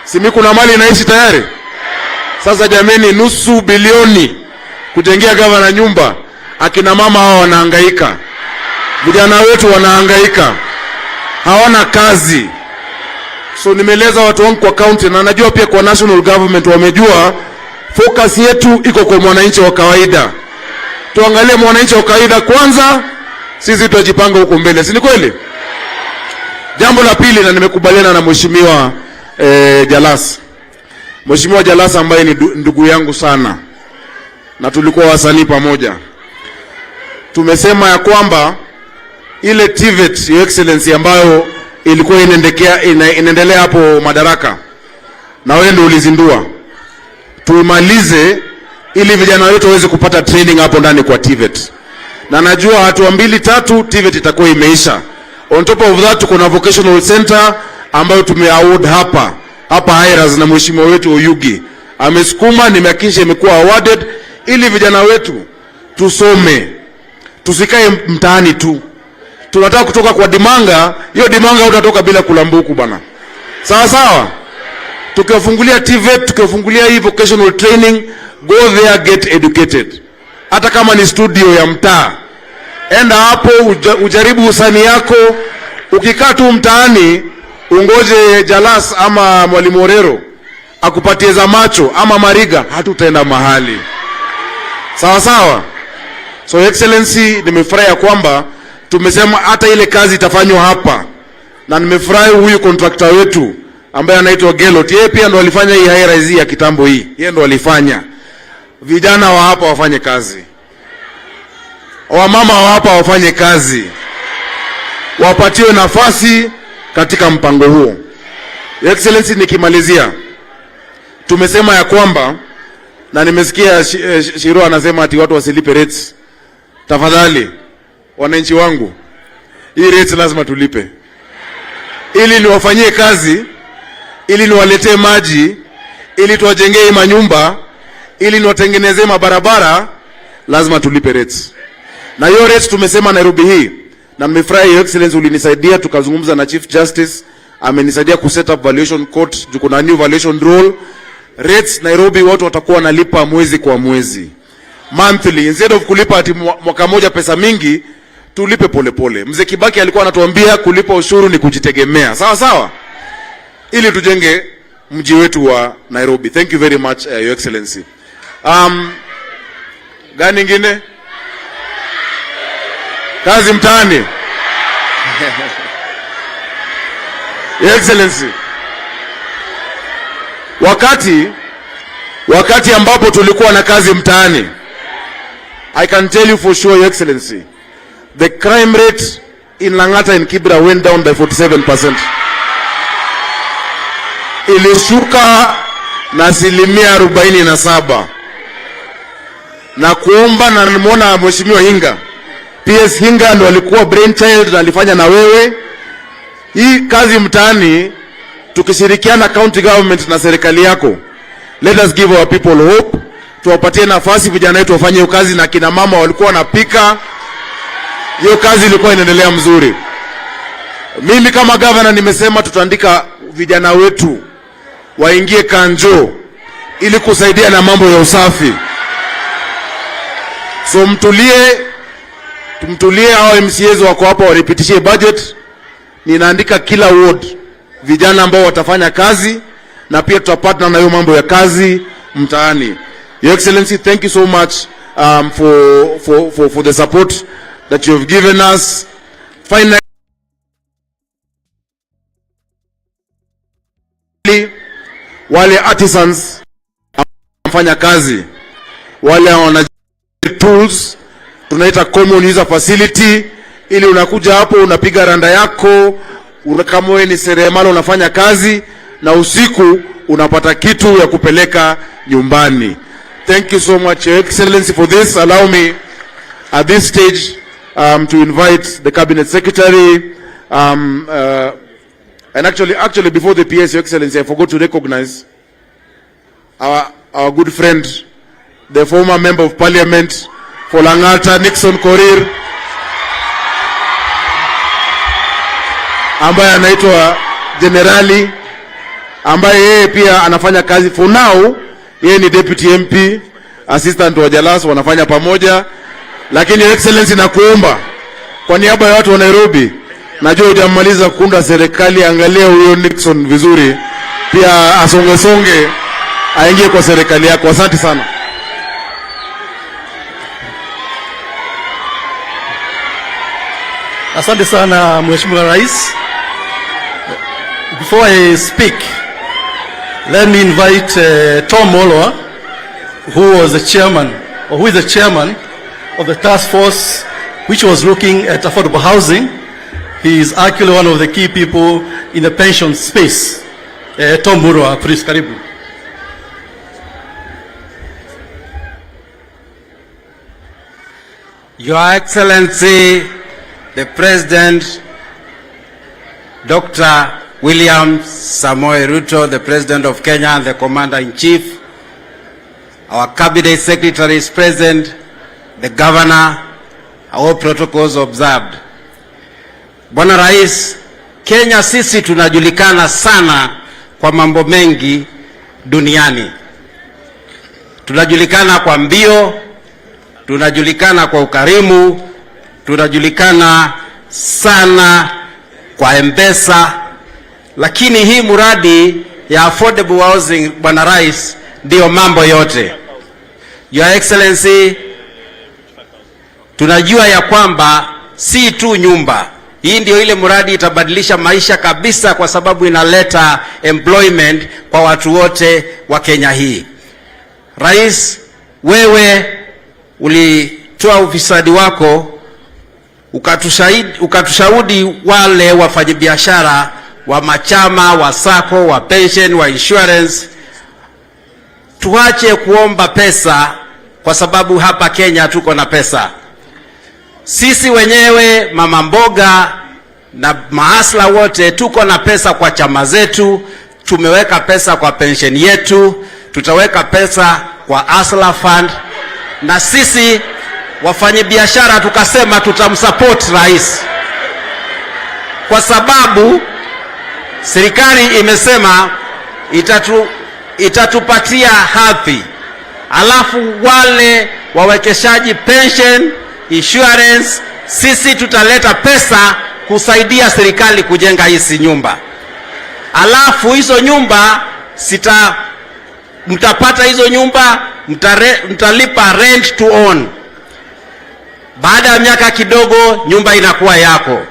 S8: Simi kuna mali inaishi tayari. Sasa jameni, nusu bilioni kujengea gavana nyumba, akina mama hao wanahangaika. Vijana wetu wanahangaika. Hawana kazi. So nimeeleza watu wangu kwa county, na najua pia kwa national government wamejua focus yetu iko kwa mwananchi wa kawaida. Tuangalie mwananchi wa kawaida kwanza, sisi tutajipanga huko mbele. Si ni kweli? Jambo la pili, na nimekubaliana na Mheshimiwa Jalas. Mheshimiwa Jalas ambaye ni ndugu yangu sana, na tulikuwa wasanii pamoja. Tumesema ya kwamba ile TVET, Your Excellency, ambayo ilikuwa inaendelea hapo Madaraka, na wewe ndio ulizindua, tuimalize ili vijana wetu waweze kupata training hapo ndani kwa TVET. Na najua hatua 2-3 TVET itakuwa imeisha. On top of that, kuna Vocational Center ambayo tumeaward hapa Hairas na mheshimiwa wetu Oyugi amesukuma, nimehakikisha imekuwa awarded ili vijana wetu tusome, tusikae mtaani tu. Tunataka kutoka kwa dimanga, hiyo dimanga utatoka bila kulambuku bana. Sawa sawa? Tukiwafungulia TVET, tukiwafungulia hii vocational training, go there, get educated. Hata kama ni studio ya mtaa, enda hapo ujaribu usani yako. Ukikaa tu mtaani ungoje Jalas ama Mwalimu Orero akupatie za macho ama Mariga, hatutaenda mahali. Sawa sawa? So Excellency, nimefurahi kwamba tumesema hata ile kazi itafanywa hapa, na nimefurahi huyu contractor wetu ambaye anaitwa Gelot, yeye pia ndo alifanya hii high-rise ya kitambo hii, yeye ndo alifanya. Vijana wa hapa wafanye kazi, wamama wa hapa wafanye kazi, wapatiwe nafasi katika mpango huo. Excellency, nikimalizia, tumesema ya kwamba, na nimesikia Shiro anasema ati watu wasilipe rates. Tafadhali wananchi wangu, hii rates lazima tulipe, ili niwafanyie kazi, ili niwaletee maji, ili tuwajengee manyumba, ili niwatengenezee mabarabara. Lazima tulipe rates, na hiyo rates tumesema Nairobi hii. Na nimefurahi Your Excellency ulinisaidia, tukazungumza na Chief Justice, amenisaidia ku set up valuation court, tuko na new valuation rule. Rates Nairobi watu watakuwa wanalipa mwezi kwa mwezi, monthly, instead of kulipa ati mwaka moja pesa mingi, tulipe polepole. Mzee Kibaki alikuwa anatuambia kulipa ushuru ni kujitegemea. Sawa sawa, ili tujenge mji wetu wa Nairobi. Thank you very much, Your Excellency. Gani ingine? Kazi mtaani. Your Excellency, wakati ambapo tulikuwa na kazi mtaani, I can tell you for sure, Your Excellency, the crime rate in Lang'ata and Kibra went down by 47%. Ilishuka na 47%. Na kuomba, na nimeona mheshimiwa Hinga, PS Hinga ndo alikuwa brainchild na alifanya na wewe hii kazi mtaani, tukishirikiana county government na serikali yako. Let us give our people hope, tuwapatie nafasi vijana wetu wafanye hiyo kazi. Na kina mama walikuwa wanapika, hiyo kazi ilikuwa inaendelea mzuri. Mimi kama governor nimesema tutaandika vijana wetu waingie kanjo ili kusaidia na mambo ya usafi. So tumtulie hao MCAs wako hapa waripitishie budget. Ninaandika kila ward vijana ambao watafanya kazi, na pia tutapatana na hiyo mambo ya kazi mtaani. Your Excellency, thank you so much for the support that you have given us. Finally, wale artisans wanafanya kazi, wale wana tools, tunaita common user facility, ili unakuja hapo unapiga randa yako, kama wewe ni seremala unafanya kazi, na usiku unapata kitu ya kupeleka nyumbani. Thank you so much, Your Excellency, for this. Allow me at this stage to invite the Cabinet Secretary, and actually before the PS, Your Excellency, I forgot to recognize our good friend, the former Member of Parliament for Lang'ata, Nixon Korir, ambaye anaitwa Generali, ambaye yeye pia anafanya kazi for now. Yeye ni Deputy MP, Assistant wa Jalas, wanafanya pamoja. Lakini Your Excellency, nakuomba kwa niaba ya watu wa Nairobi, najua hujamaliza kuunda serikali, angalia huyo Nixon vizuri, pia asonge aingie kwa serikali yako. Asante sana.
S9: Asante sana Mheshimiwa Rais. Before I speak, let me invite Tom Molwa, who is the chairman of the task force which was looking at affordable housing. He is actually one of the key people in the pension space. Tom Murwa, please, karibu.
S3: Your Excellency, the President, Dr. William Samoei Ruto, the President of Kenya and the Commander-in-Chief, our Cabinet Secretary is present, the Governor, all protocols observed. Bwana Rais, Kenya sisi tunajulikana sana kwa mambo mengi duniani. Tunajulikana kwa mbio, tunajulikana kwa ukarimu, tunajulikana sana kwa M-Pesa, lakini hii muradi ya affordable housing, Bwana Rais, ndio mambo yote. Your Excellency, tunajua ya kwamba si tu nyumba. Hii ndio ile muradi itabadilisha maisha kabisa, kwa sababu inaleta employment kwa watu wote wa Kenya hii. Wewe ulitoa ufisadi wako, ukatushaudi wale wafanyabiashara wa machama, wa sako, wa pension, wa insurance, tuache kuomba pesa, kwa sababu hapa Kenya tuko na pesa. Sisi wenyewe mama mboga na maasla wote tuko na pesa kwa chama zetu, tumeweka pesa kwa pension yetu, tutaweka pesa kwa asla fund, na sisi wafanyabiashara tukasema tutamsupport rais, kwa sababu serikali imesema itatupatia hadhi, alafu wale wawekeshaji pension, insurance, sisi tutaleta pesa kusaidia serikali kujenga hizi nyumba. Alafu hizo nyumba mtapata hizo nyumba, mtalipa rent to own. Baada ya miaka kidogo nyumba inakuwa yako.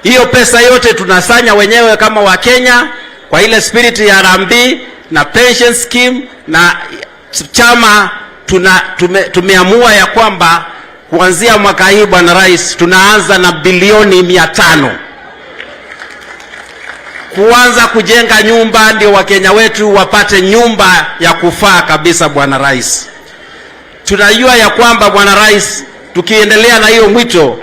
S3: Hiyo pesa yote tunasanya wenyewe kama wa Kenya kwa ile spirit ya Rambi na pension scheme, na chama tumeamua ya kwamba kuanzia mwaka hii, Bwana Rais, tunaanza na bilioni 500 kuanza kujenga nyumba, ndio Wakenya wetu wapate nyumba ya kufaa kabisa. Bwana Rais, tunajua ya kwamba Bwana Rais, tukiendelea na hiyo mwito,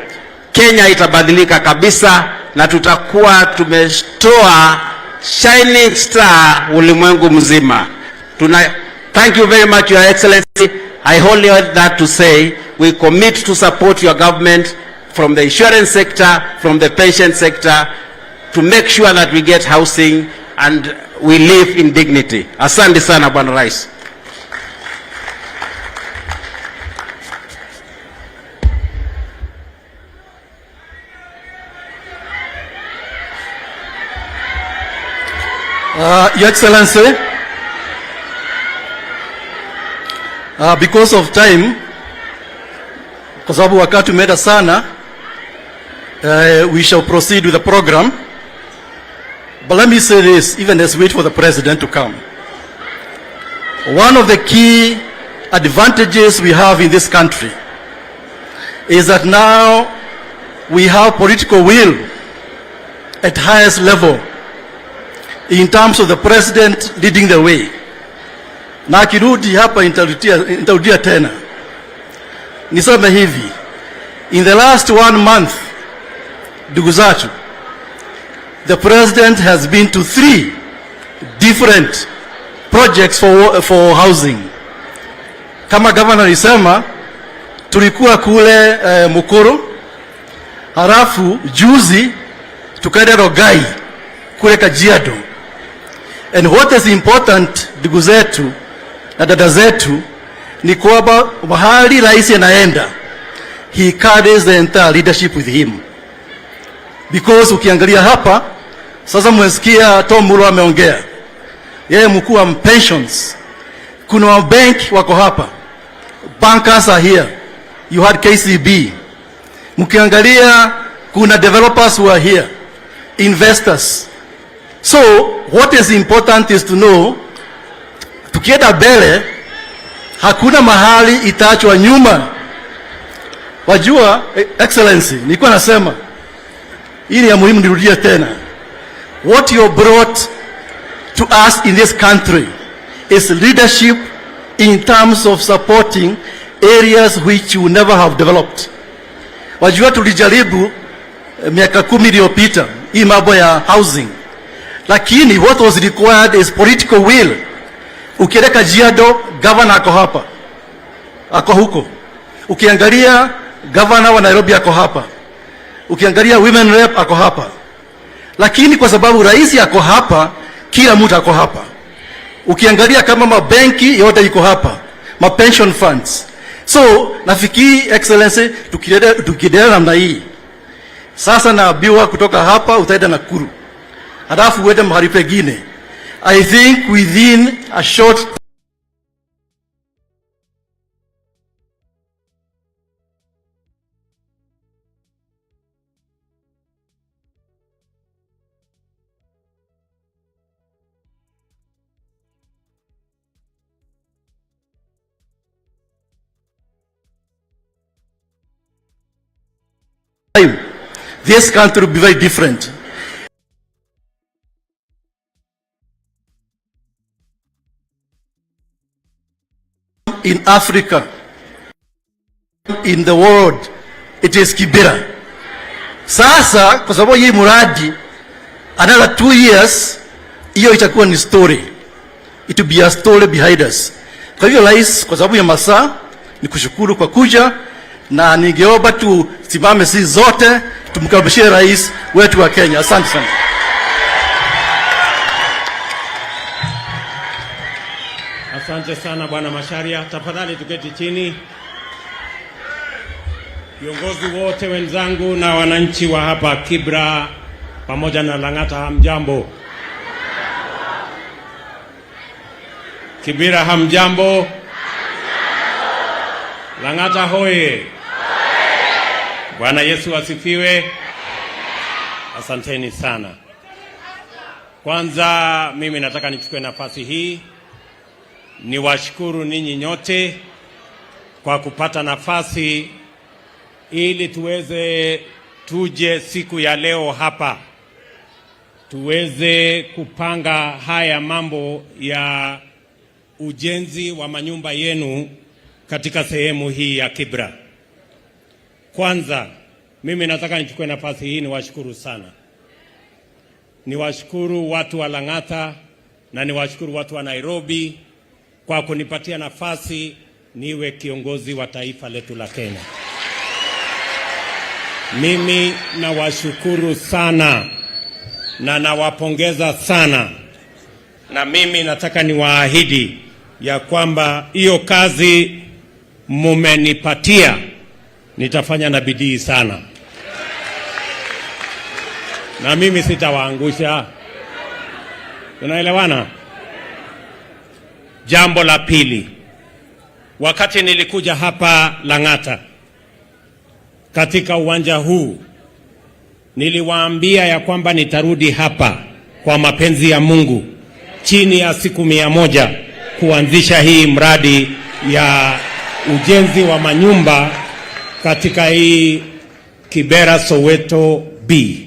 S3: Kenya itabadilika kabisa, na tutakuwa tumetoa shining star ulimwengu mzima. Thank you very much, Your Excellency. I only want that to say, we commit to support your government from the insurance sector, from the pension sector, to make sure that we get housing and we live in dignity. Asante sana, Bwana Rais.
S9: Your Excellency, because of time, kwa sababu wakati umeenda sana, we shall proceed with the program. But let me say this, even as we wait for the President to come. One of the key advantages we have in this country is that now we have political will at highest level in terms of the President leading the way. Na akirudi hapa nitarudia tena. Niseme hivi, in the last 1 month, ndugu zatu, the President has been to 3 different projects for housing. Kama governor alisema, tulikuwa kule Mukuru, halafu juzi tukaenda Rogai kule Kajiado. And what is important, ndugu zetu na dada zetu, ni kwamba mahali rais anaenda, he carries the entire leadership with him. Because ukiangalia hapa, sasa mwesikia Tom Murwa ameongea, yeye mkuu wa pensions, kuna wa bank wako hapa, bankers are here, you had KCB, mkiangalia kuna developers who are here, investors. So what is important is to know, tukienda mbele hakuna mahali itaachwa nyuma. Wajua, Excellency, nilikuwa nasema hili ya muhimu nirudie tena. What you brought to us in this country is leadership in terms of supporting areas which you never have developed. Wajua, tulijaribu miaka 10 iliyopita hii mambo ya housing, lakini what was required is political will. Ukienda Kajiado, governor ako hapa, ako huko. Ukiangalia governor wa Nairobi ako hapa, ukiangalia women rep ako hapa. Lakini kwa sababu rais ako hapa, kila mtu ako hapa. Ukiangalia kama mabenki yote iko hapa, ma pension funds. So nafikiri Excellency, tukiendelea namna hii, sasa naambiwa kutoka hapa utaenda Nakuru, halafu uende mahali pengine. I think within a short time, this country will be very different. In Africa, in the world, it is Kibra. Sasa kwa sababu hii muradi another 2 years, hiyo itakuwa ni story. It will be a story behind us. Kwa hivyo rais, kwa sababu ya masaa, ni kushukuru kwa kuja, na ningeomba tu simame sisi zote tumkaribishe rais wetu wa Kenya. Asante sana.
S10: Asante sana Bwana Macharia. Tafadhali tuketi chini. Viongozi wote wenzangu na wananchi wa hapa Kibra pamoja na Lang'ata, hamjambo? Kibra hamjambo? Lang'ata hoye! Bwana Yesu asifiwe. Asanteni sana. Kwanza mimi nataka nichukue nafasi hii niwashukuru ninyi nyote kwa kupata nafasi ili tuje siku ya leo hapa tuweze kupanga haya mambo ya ujenzi wa manyumba yenu katika sehemu hii ya Kibra. Kwanza mimi nataka nichukue nafasi hii niwashukuru sana. Niwashukuru watu wa Lang'ata na niwashukuru watu wa Nairobi kwa kunipatia nafasi niwe kiongozi wa taifa letu la Kenya. Mimi nawashukuru sana na nawapongeza sana, na mimi nataka niwaahidi ya kwamba hiyo kazi mumenipatia nitafanya na bidii sana, na mimi sitawaangusha. Tunaelewana? Jambo la pili, wakati nilikuja hapa Lang'ata katika uwanja huu, niliwaambia ya kwamba nitarudi hapa kwa mapenzi ya Mungu chini ya siku 100 kuanzisha hii mradi ya ujenzi wa manyumba katika hii Kibera Soweto B.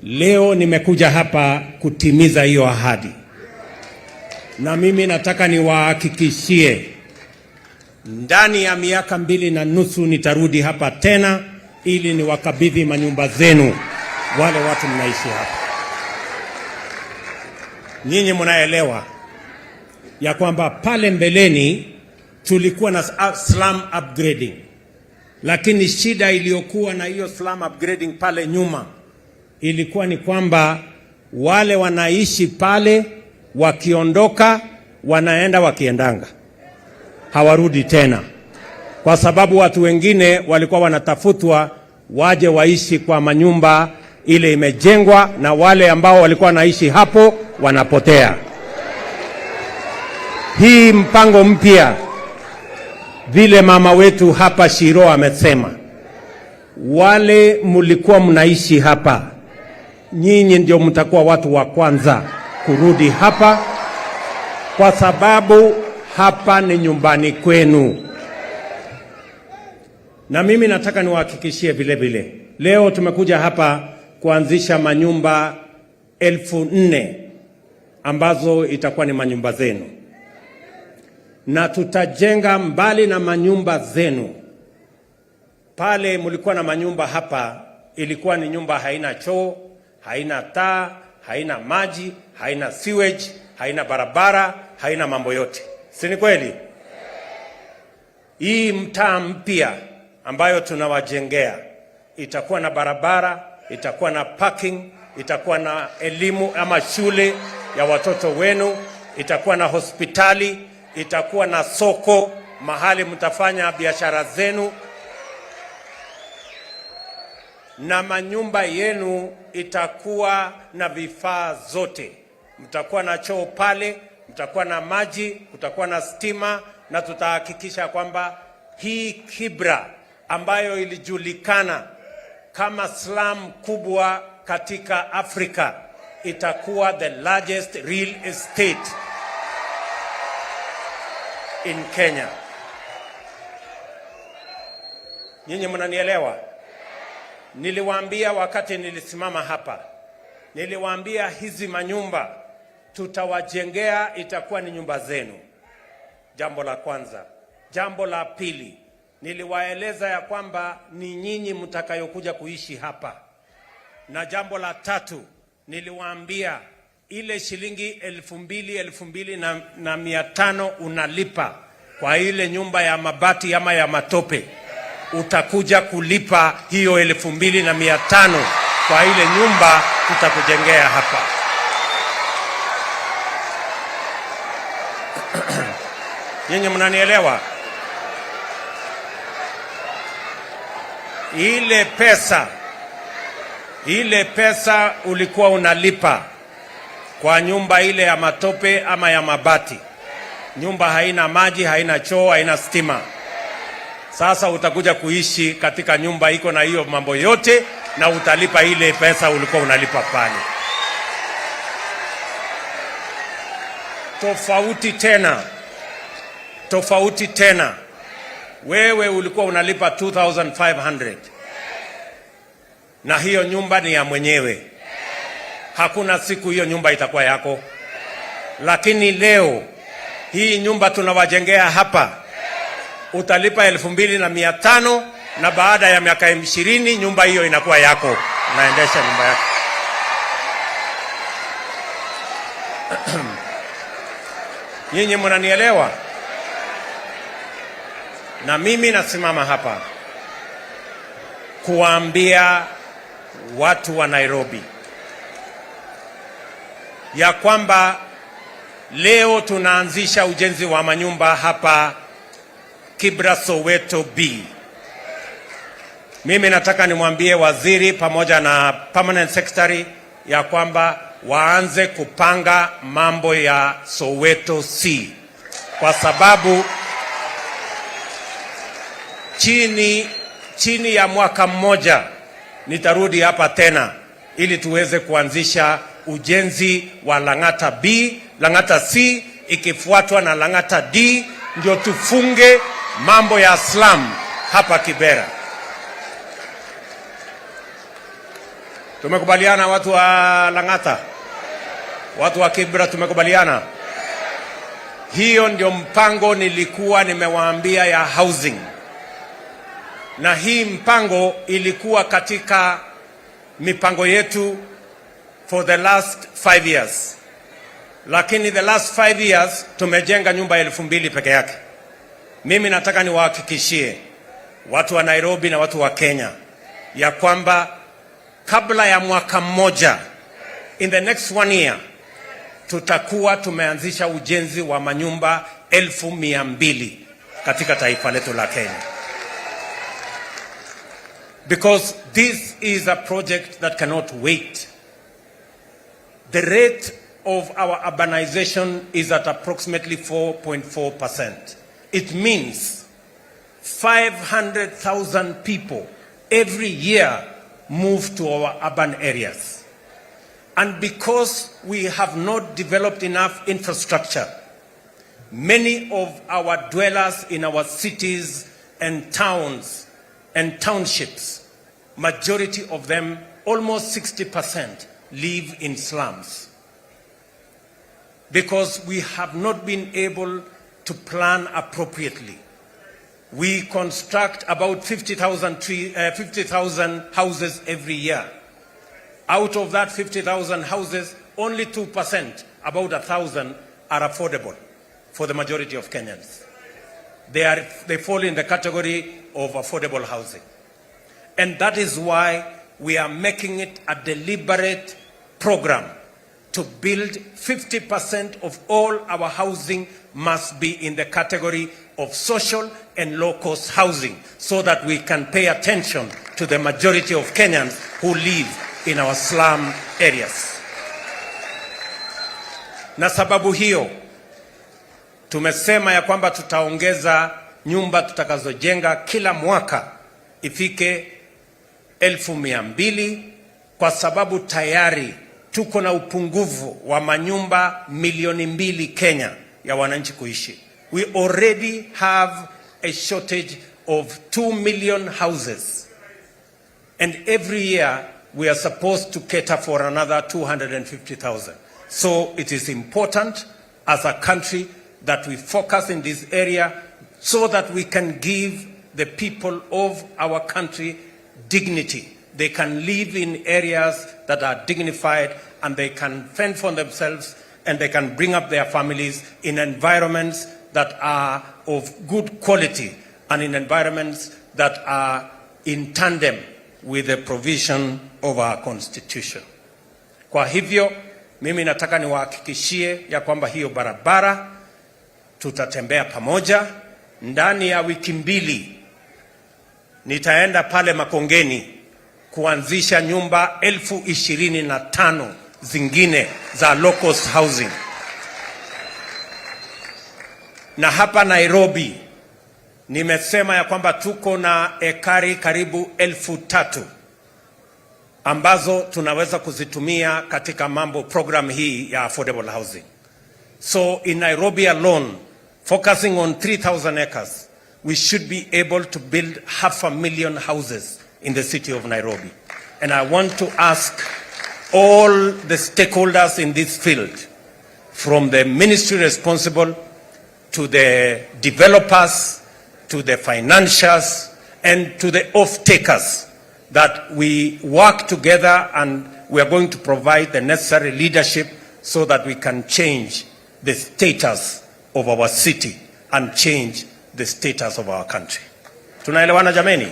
S10: Leo nimekuja hapa kutimiza hiyo ahadi. Na mimi nataka niwahakikishie ndani ya miaka 2.5 nitarudi hapa tena ili niwakabidhi manyumba zenu wale watu mnaishi hapa. Nyinyi mnaelewa ya kwamba pale mbeleni tulikuwa na slum upgrading, lakini shida iliyokuwa na hiyo slum upgrading pale nyuma ilikuwa ni kwamba wale wanaishi pale wakiondoka wanaenda wakiendanga, hawarudi tena, kwa sababu watu wengine walikuwa wanatafutwa waje waishi kwa manyumba ile imejengwa, na wale ambao walikuwa wanaishi hapo wanapotea. Hii mpango mpya, vile mama wetu hapa Shiro amesema, wale mulikuwa mnaishi hapa, nyinyi ndio mtakuwa watu wa kwanza kurudi hapa, kwa sababu hapa ni nyumbani kwenu. Na mimi nataka niwahakikishie vile vile, leo tumekuja hapa kuanzisha manyumba 4,000 ambazo itakuwa ni manyumba zenu, na tutajenga mbali na manyumba zenu. Pale mulikuwa na manyumba hapa, ilikuwa ni nyumba haina choo, haina taa, haina maji, haina sewage, haina barabara, haina mambo yote. Si ni kweli? Hii mtaa mpya ambayo tunawajengea itakuwa na barabara, itakuwa na parking, itakuwa na elimu ama shule ya watoto wenu, itakuwa na hospitali, itakuwa na soko mahali mtafanya biashara zenu, na manyumba yenu itakuwa na vifaa zote. Mtakuwa na choo pale, mtakuwa na maji, kutakuwa na stima, na tutahakikisha kwamba hii Kibra ambayo ilijulikana kama slum kubwa katika Afrika itakuwa the largest real estate in Kenya. Nyinyi mnanielewa? Niliwaambia wakati nilisimama hapa, niliwaambia hizi manyumba tutawajengea itakuwa ni nyumba zenu. Jambo la kwanza. Jambo la pili, niliwaeleza ya kwamba ni nyinyi mtakayokuja kuishi hapa. Na jambo la tatu, niliwaambia ile shilingi 2,500 unalipa kwa ile nyumba ya mabati ama ya matope, utakuja kulipa hiyo 2,500 kwa ile nyumba tutakujengea hapa. Nyinyi mnanielewa? Ile pesa ulikuwa unalipa kwa nyumba ile ya matope ama ya mabati, nyumba haina maji, haina choo, haina stima. Sasa utakuja kuishi katika nyumba iko na hiyo mambo yote, na utalipa ile pesa ulikuwa unalipa pale. Tofauti tena, wewe ulikuwa unalipa 2,500 na hiyo nyumba ni ya mwenyewe. Hakuna siku hiyo nyumba itakuwa yako. Lakini leo hii nyumba tunawajengea hapa, utalipa 2,500 na baada ya miaka 20 nyumba hiyo inakuwa yako. Unaendesha nyumba yako. Nyinyi mnanielewa? Na mimi nasimama hapa kuambia watu wa Nairobi ya kwamba leo tunaanzisha ujenzi wa manyumba hapa Kibra Soweto B. Mimi nataka nimwambie waziri pamoja na permanent secretary ya kwamba waanze kupanga mambo ya Soweto C, kwa sababu chini ya mwaka mmoja nitarudi hapa tena ili tuweze kuanzisha ujenzi wa Lang'ata B, Lang'ata C ikifuatwa na Lang'ata D, ndio tufunge mambo ya slum hapa Kibera. Tumekubaliana watu wa Lang'ata? Watu wa Kibra tumekubaliana? Hiyo ndio mpango nilikuwa nimewaambia ya housing. Na hii mpango ilikuwa katika mipango yetu for the last 5 years. Lakini the last 5 years tumejenga nyumba 2,000 peke yake. Mimi nataka niwahakikishie watu wa Nairobi na watu wa Kenya ya kwamba kabla ya mwaka mmoja, in the next 1 year, tutakuwa tumeanzisha ujenzi wa manyumba 200,000 katika taifa letu la Kenya. Because this is a project that cannot wait. The rate of our urbanization is at approximately 4.4%. It means 500,000 people every year move to our urban areas. And because we have not developed enough infrastructure, many of our dwellers in our cities and towns and townships, majority of them, almost 60%, live in slums. Because we have not been able to plan appropriately. We construct about 50,000 houses every year. Out of that 50,000 houses, only 2%, about 1,000, are affordable for the majority of Kenyans. They fall in the category of affordable housing. And that is why we are making it a deliberate program to build 50% of all our housing must be in the category of social and low-cost housing, so that we can pay attention to the majority of Kenyans who live in our slum areas. Na sababu hiyo, tumesema ya kwamba tutaongeza nyumba tutakazojenga kila mwaka ifike 1,200, kwa sababu tayari tuko na upungufu wa manyumba milioni 2 Kenya ya wananchi kuishi. We already have a shortage of 2 million houses. And every year we are supposed to cater for another 250,000. So it is important as a country that we focus in this area so that we can give the people of our country dignity. They can live in areas that are dignified, and they can fend for themselves, and they can bring up their families in environments that are of good quality and in environments that are in tandem with the provision of our constitution. Kwa hivyo, mimi nataka niwahakikishie ya kwamba hiyo barabara tutatembea pamoja. Ndani ya wiki 2 nitaenda pale Makongeni kuanzisha nyumba 25,000 zingine za low-cost housing. Na hapa Nairobi nimesema ya kwamba tuko na ekari karibu 3,000 ambazo tunaweza kuzitumia katika program hii ya affordable housing. So in Nairobi alone, focusing on 3,000 acres, we should be able to build 500,000 houses in the city of Nairobi. And I want to ask all the stakeholders in this field, from the ministry responsible to the developers, to the financiers, and to the off-takers, that we work together and we are going to provide the necessary leadership so that we can change the status of our city and change the status of our country. Tunaelewana jameni?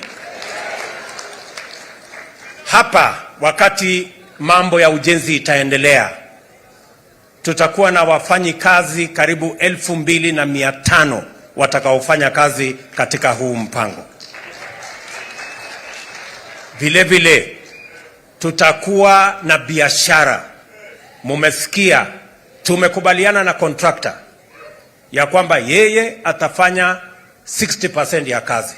S10: Hapa wakati mambo ya ujenzi itaendelea, tutakuwa na wafanyi kazi karibu 2,500 watakaofanya kazi katika huu mpango. Vile vile tutakuwa na biashara. Mumesikia tumekubaliana na contractor ya kwamba yeye atafanya 60% ya kazi.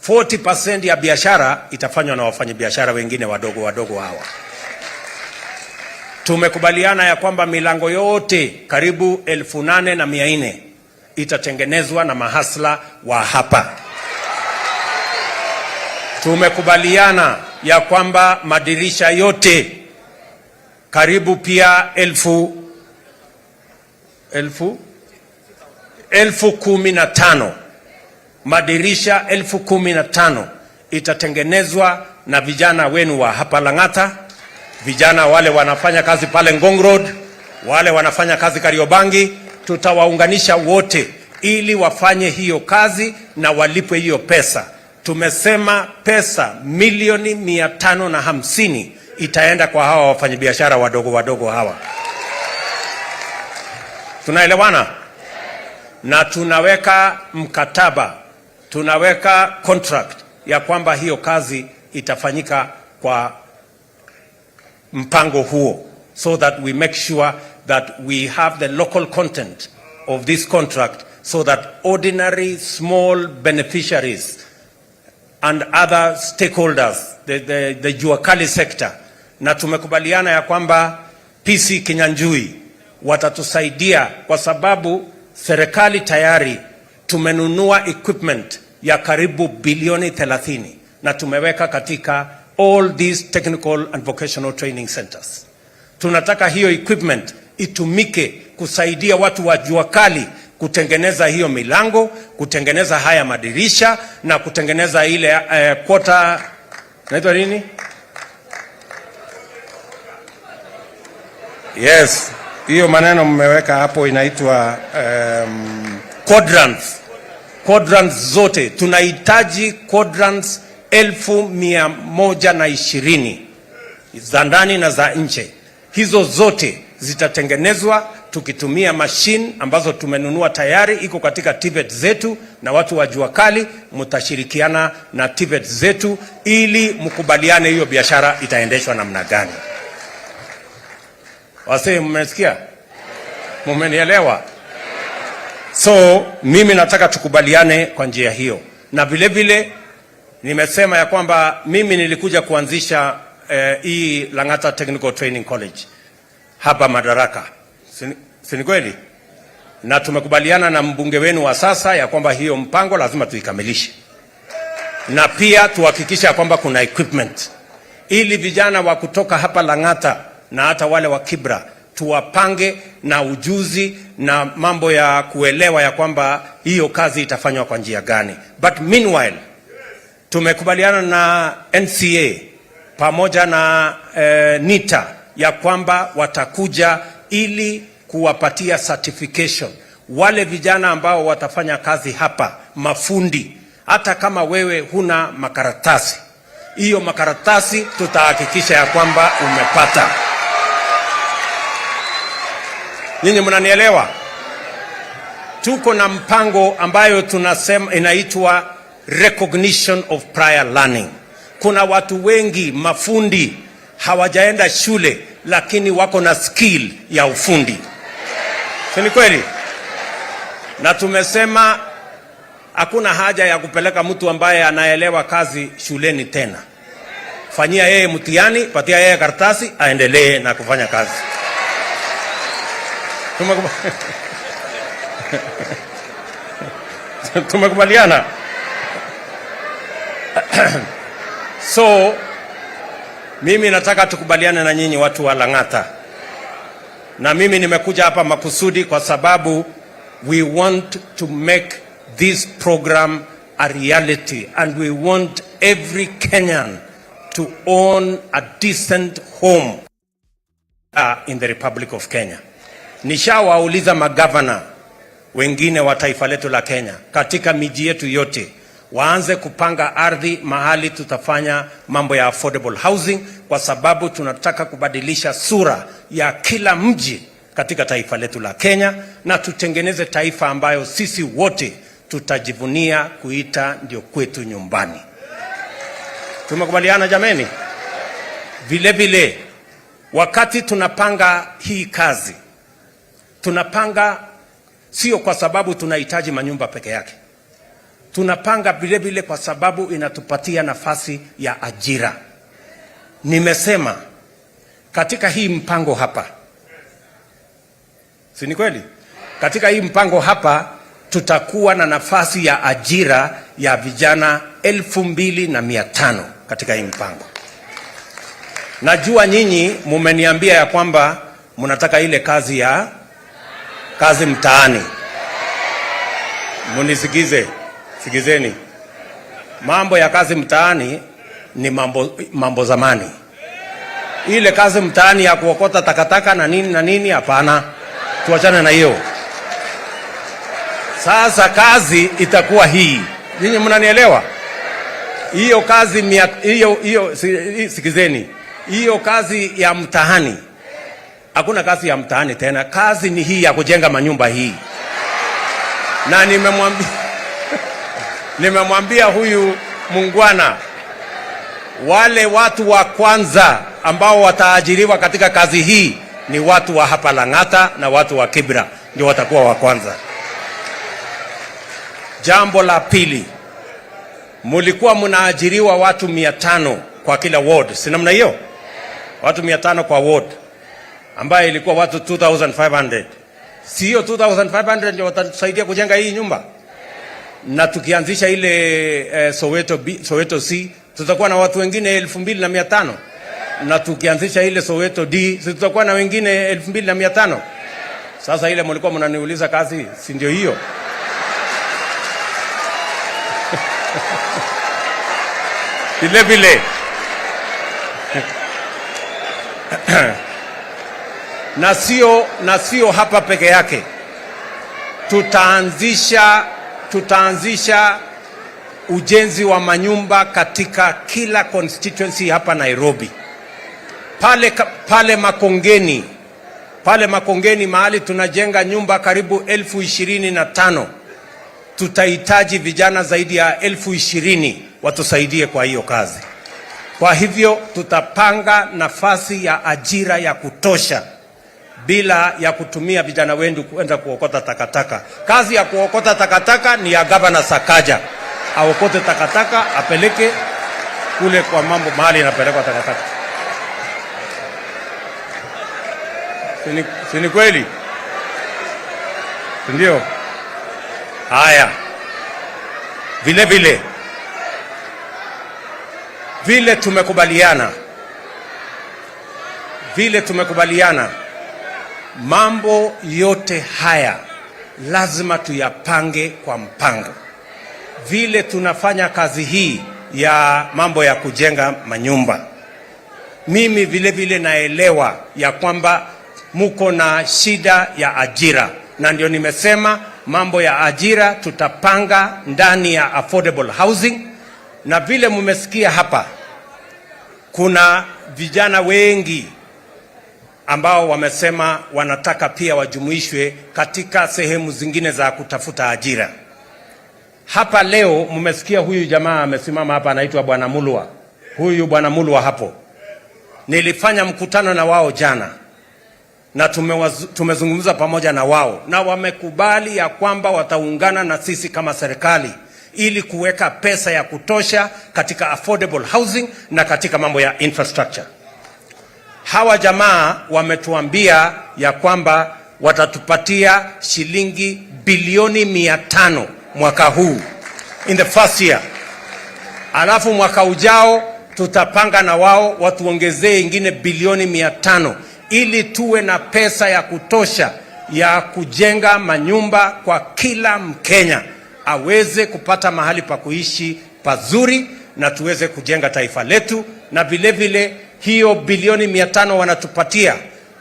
S10: 40% ya biashara itafanywa na wafanyabiashara wengine wadogo wadogo hawa. Tumekubaliana ya kwamba milango yote karibu 8,400 itatengenezwa na mahasla wa hapa. Tumekubaliana ya kwamba madirisha yote karibu pia 15,000 madirisha 15,000 itatengenezwa na vijana wenu wa hapa Lang'ata, vijana wale wanafanya kazi pale Ngong Road, wale wanafanya kazi Kariobangi. Tutawaunganisha wote ili wafanye hiyo kazi na walipwe hiyo pesa. Tumesema pesa milioni 550 itaenda kwa hawa wafanyabiashara wadogo wadogo hawa. Tunaelewana? Na tunaweka mkataba, tunaweka contract ya kwamba hiyo kazi itafanyika kwa mpango huo, so that we make sure that we have the local content of this contract, so that ordinary small beneficiaries and other stakeholders, the Jua Kali sector, na tumekubaliana ya kwamba PC Kinyanjui watatusaidia, kwa sababu serikali tayari tumenunua equipment ya karibu bilioni 30 na tumeweka katika all these technical and vocational training centers. Tunataka hiyo equipment itumike kusaidia watu wa Jua Kali kutengeneza hiyo milango, kutengeneza haya madirisha na kutengeneza ile quarter, naitwa nini? Yes, hiyo maneno mmeweka hapo inaitwa quadrants. Quadrants zote tunahitaji quadrants 1,120 za ndani na za nje. Hizo zote zitatengenezwa tukitumia machine ambazo tumenunua tayari, iko katika TVET zetu, na watu wa Jua Kali mtashirikiana na TVET zetu ili mkubaliane hiyo biashara itaendeshwa namna gani. Wase, mmesikia? Mmenielewa? So mimi nataka tukubaliane kwa njia hiyo, na vile vile nimesema ya kwamba mimi nilikuja kuanzisha hii Lang'ata Technical Training College hapa Madaraka, si kweli? Na tumekubaliana na mbunge wenu wa sasa ya kwamba hiyo mpango lazima tuikamilishe, na pia tuhakikisha ya kwamba kuna equipment ili vijana wa kutoka hapa Lang'ata na hata wale wa Kibra tuwapange na ujuzi na mambo ya kuelewa ya kwamba hiyo kazi itafanywa kwa njia gani. But meanwhile tumekubaliana na NCA pamoja na NITA ya kwamba watakuja ili kuwapatia certification wale vijana ambao watafanya kazi hapa, mafundi. Hata kama wewe huna makaratasi, hiyo makaratasi tutahakikisha ya kwamba umepata. Nyinyi mnanielewa? Tuko na mpango ambayo tunasema inaitwa recognition of prior learning. Kuna watu wengi mafundi hawajaenda shule lakini wako na skill ya ufundi. Si kweli? Na tumesema hakuna haja ya kupeleka mtu ambaye anaelewa kazi shuleni tena. Fanyia yeye mtihani, patia yeye karatasi, aendelee na kufanya kazi. Tumekubaliana? So mimi nataka tukubaliane na nyinyi watu wa Lang'ata, na mimi nimekuja hapa makusudi kwa sababu we want to make this program a reality, and we want every Kenyan to own a decent home in the Republic of Kenya. Nishawauliza magavana wengine wa taifa letu la Kenya katika miji yetu yote waanze kupanga ardhi mahali tutafanya mambo ya affordable housing, kwa sababu tunataka kubadilisha sura ya kila mji katika taifa letu la Kenya, na tutengeneze taifa ambayo sisi wote tutajivunia kuita ndio kwetu nyumbani. Tumekubaliana jameni? Vile vile wakati tunapanga hii kazi, tunapanga sio kwa sababu tunahitaji manyumba peke yake. Tunapanga vile vile kwa sababu inatupatia nafasi ya ajira. Nimesema katika hii mpango hapa, si ni kweli? Katika hii mpango hapa tutakuwa na nafasi ya ajira ya vijana 2,500 katika hii mpango. Najua nyinyi mumeniambia ya kwamba mnataka ile kazi mtaani. Munisikize, sikizeni. Mambo ya kazi mtaani ni mambo zamani. Ile kazi mtaani ya kuokota takataka na nini hapana. Tuachane na hiyo. Sasa kazi itakuwa hii. Nyinyi mnanielewa? Hiyo kazi sikizeni. Hiyo kazi ya mtaani, hakuna kazi ya mtaani tena. Kazi ni hii ya kujenga manyumba hii. Na nimemwambia huyu mungwana, wale watu wa kwanza ambao wataajiriwa katika kazi hii ni watu wa hapa Lang'ata na watu wa Kibra, ndio watakuwa wa kwanza. Jambo la pili, mulikuwa mnaajiriwa watu 500 kwa kila ward, si namna hiyo? Watu 500 kwa ward, ambaye ilikuwa watu 2,500. Si hiyo 2,500 ndio watasaidia kujenga hii nyumba?
S11: na tukianzisha ile Soweto C tutakuwa na watu wengine 2500, na tukianzisha ile Soweto D tutakuwa na wengine 2500. Sasa ile mlikuwa mnaniuliza kazi, si ndio hiyo? Vile vile na sio hapa peke yake, tutaanzisha ujenzi wa manyumba katika kila constituency hapa Nairobi. Pale Makongeni mahali tunajenga nyumba karibu 25,000, tutahitaji vijana zaidi ya 20,000 watusaidie kwa hiyo kazi. Kwa hivyo tutapanga nafasi ya ajira ya kutosha bila ya kutumia vijana wendu kwenda kuokota takataka. Kazi ya kuokota takataka ni ya Governor Sakaja. Aokote takataka apeleke kule kwa mambo mahali inapelekwa takataka. Sini kweli? Ndio. Haya. Vile tumekubaliana mambo yote haya lazima tuyapange kwa mpango. Vile tunafanya kazi hii ya mambo ya kujenga manyumba, mimi vile naelewa ya kwamba muko na shida ya ajira, na ndio nimesema mambo ya ajira tutapanga ndani ya affordable housing. Na vile mmesikia hapa, kuna vijana wengi ambao wamesema wanataka pia wajumuishwe katika sehemu zingine za kutafuta ajira. Hapa leo mmesikia huyu jamaa amesimama hapa, anaitwa Bwana Mulwa. Huyu Bwana Mulwa hapo, nilifanya mkutano na wao jana na tumezungumza pamoja na wao, na wamekubali ya kwamba wataungana na sisi kama serikali ili kuweka pesa ya kutosha katika affordable housing na katika mambo ya infrastructure. Hawa jamaa wametuambia ya kwamba watatupatia shilingi bilioni 500 mwaka huu, in the first year. Alafu mwaka ujao tutapanga na wao watuongezee ingine bilioni 500 ili tuwe na pesa ya kutosha ya kujenga manyumba kwa kila Mkenya aweze kupata mahali pa kuishi pazuri, na tuweze kujenga taifa letu. Na vile hiyo bilioni 500 wanatupatia,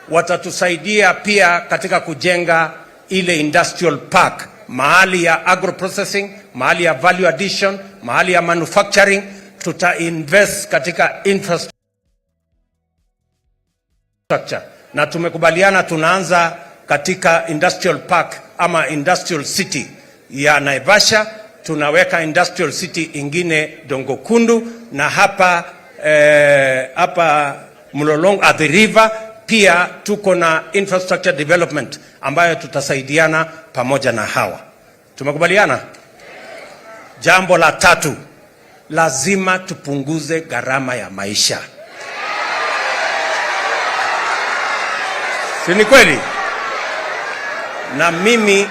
S11: watatusaidia pia katika kujenga ile industrial park, mahali ya agro processing, mahali ya value addition, mahali ya manufacturing. Tuta invest katika infrastructure, na tumekubaliana tunaanza katika industrial park ama industrial city ya Naivasha. Tunaweka industrial city ingine Dongo Kundu, na hapa Mlolongo at the river pia tuko na infrastructure development ambayo tutasaidiana pamoja na hawa. Tumekubaliana. Jambo la tatu, lazima tupunguze gharama ya maisha. Si ni kweli? Na mimi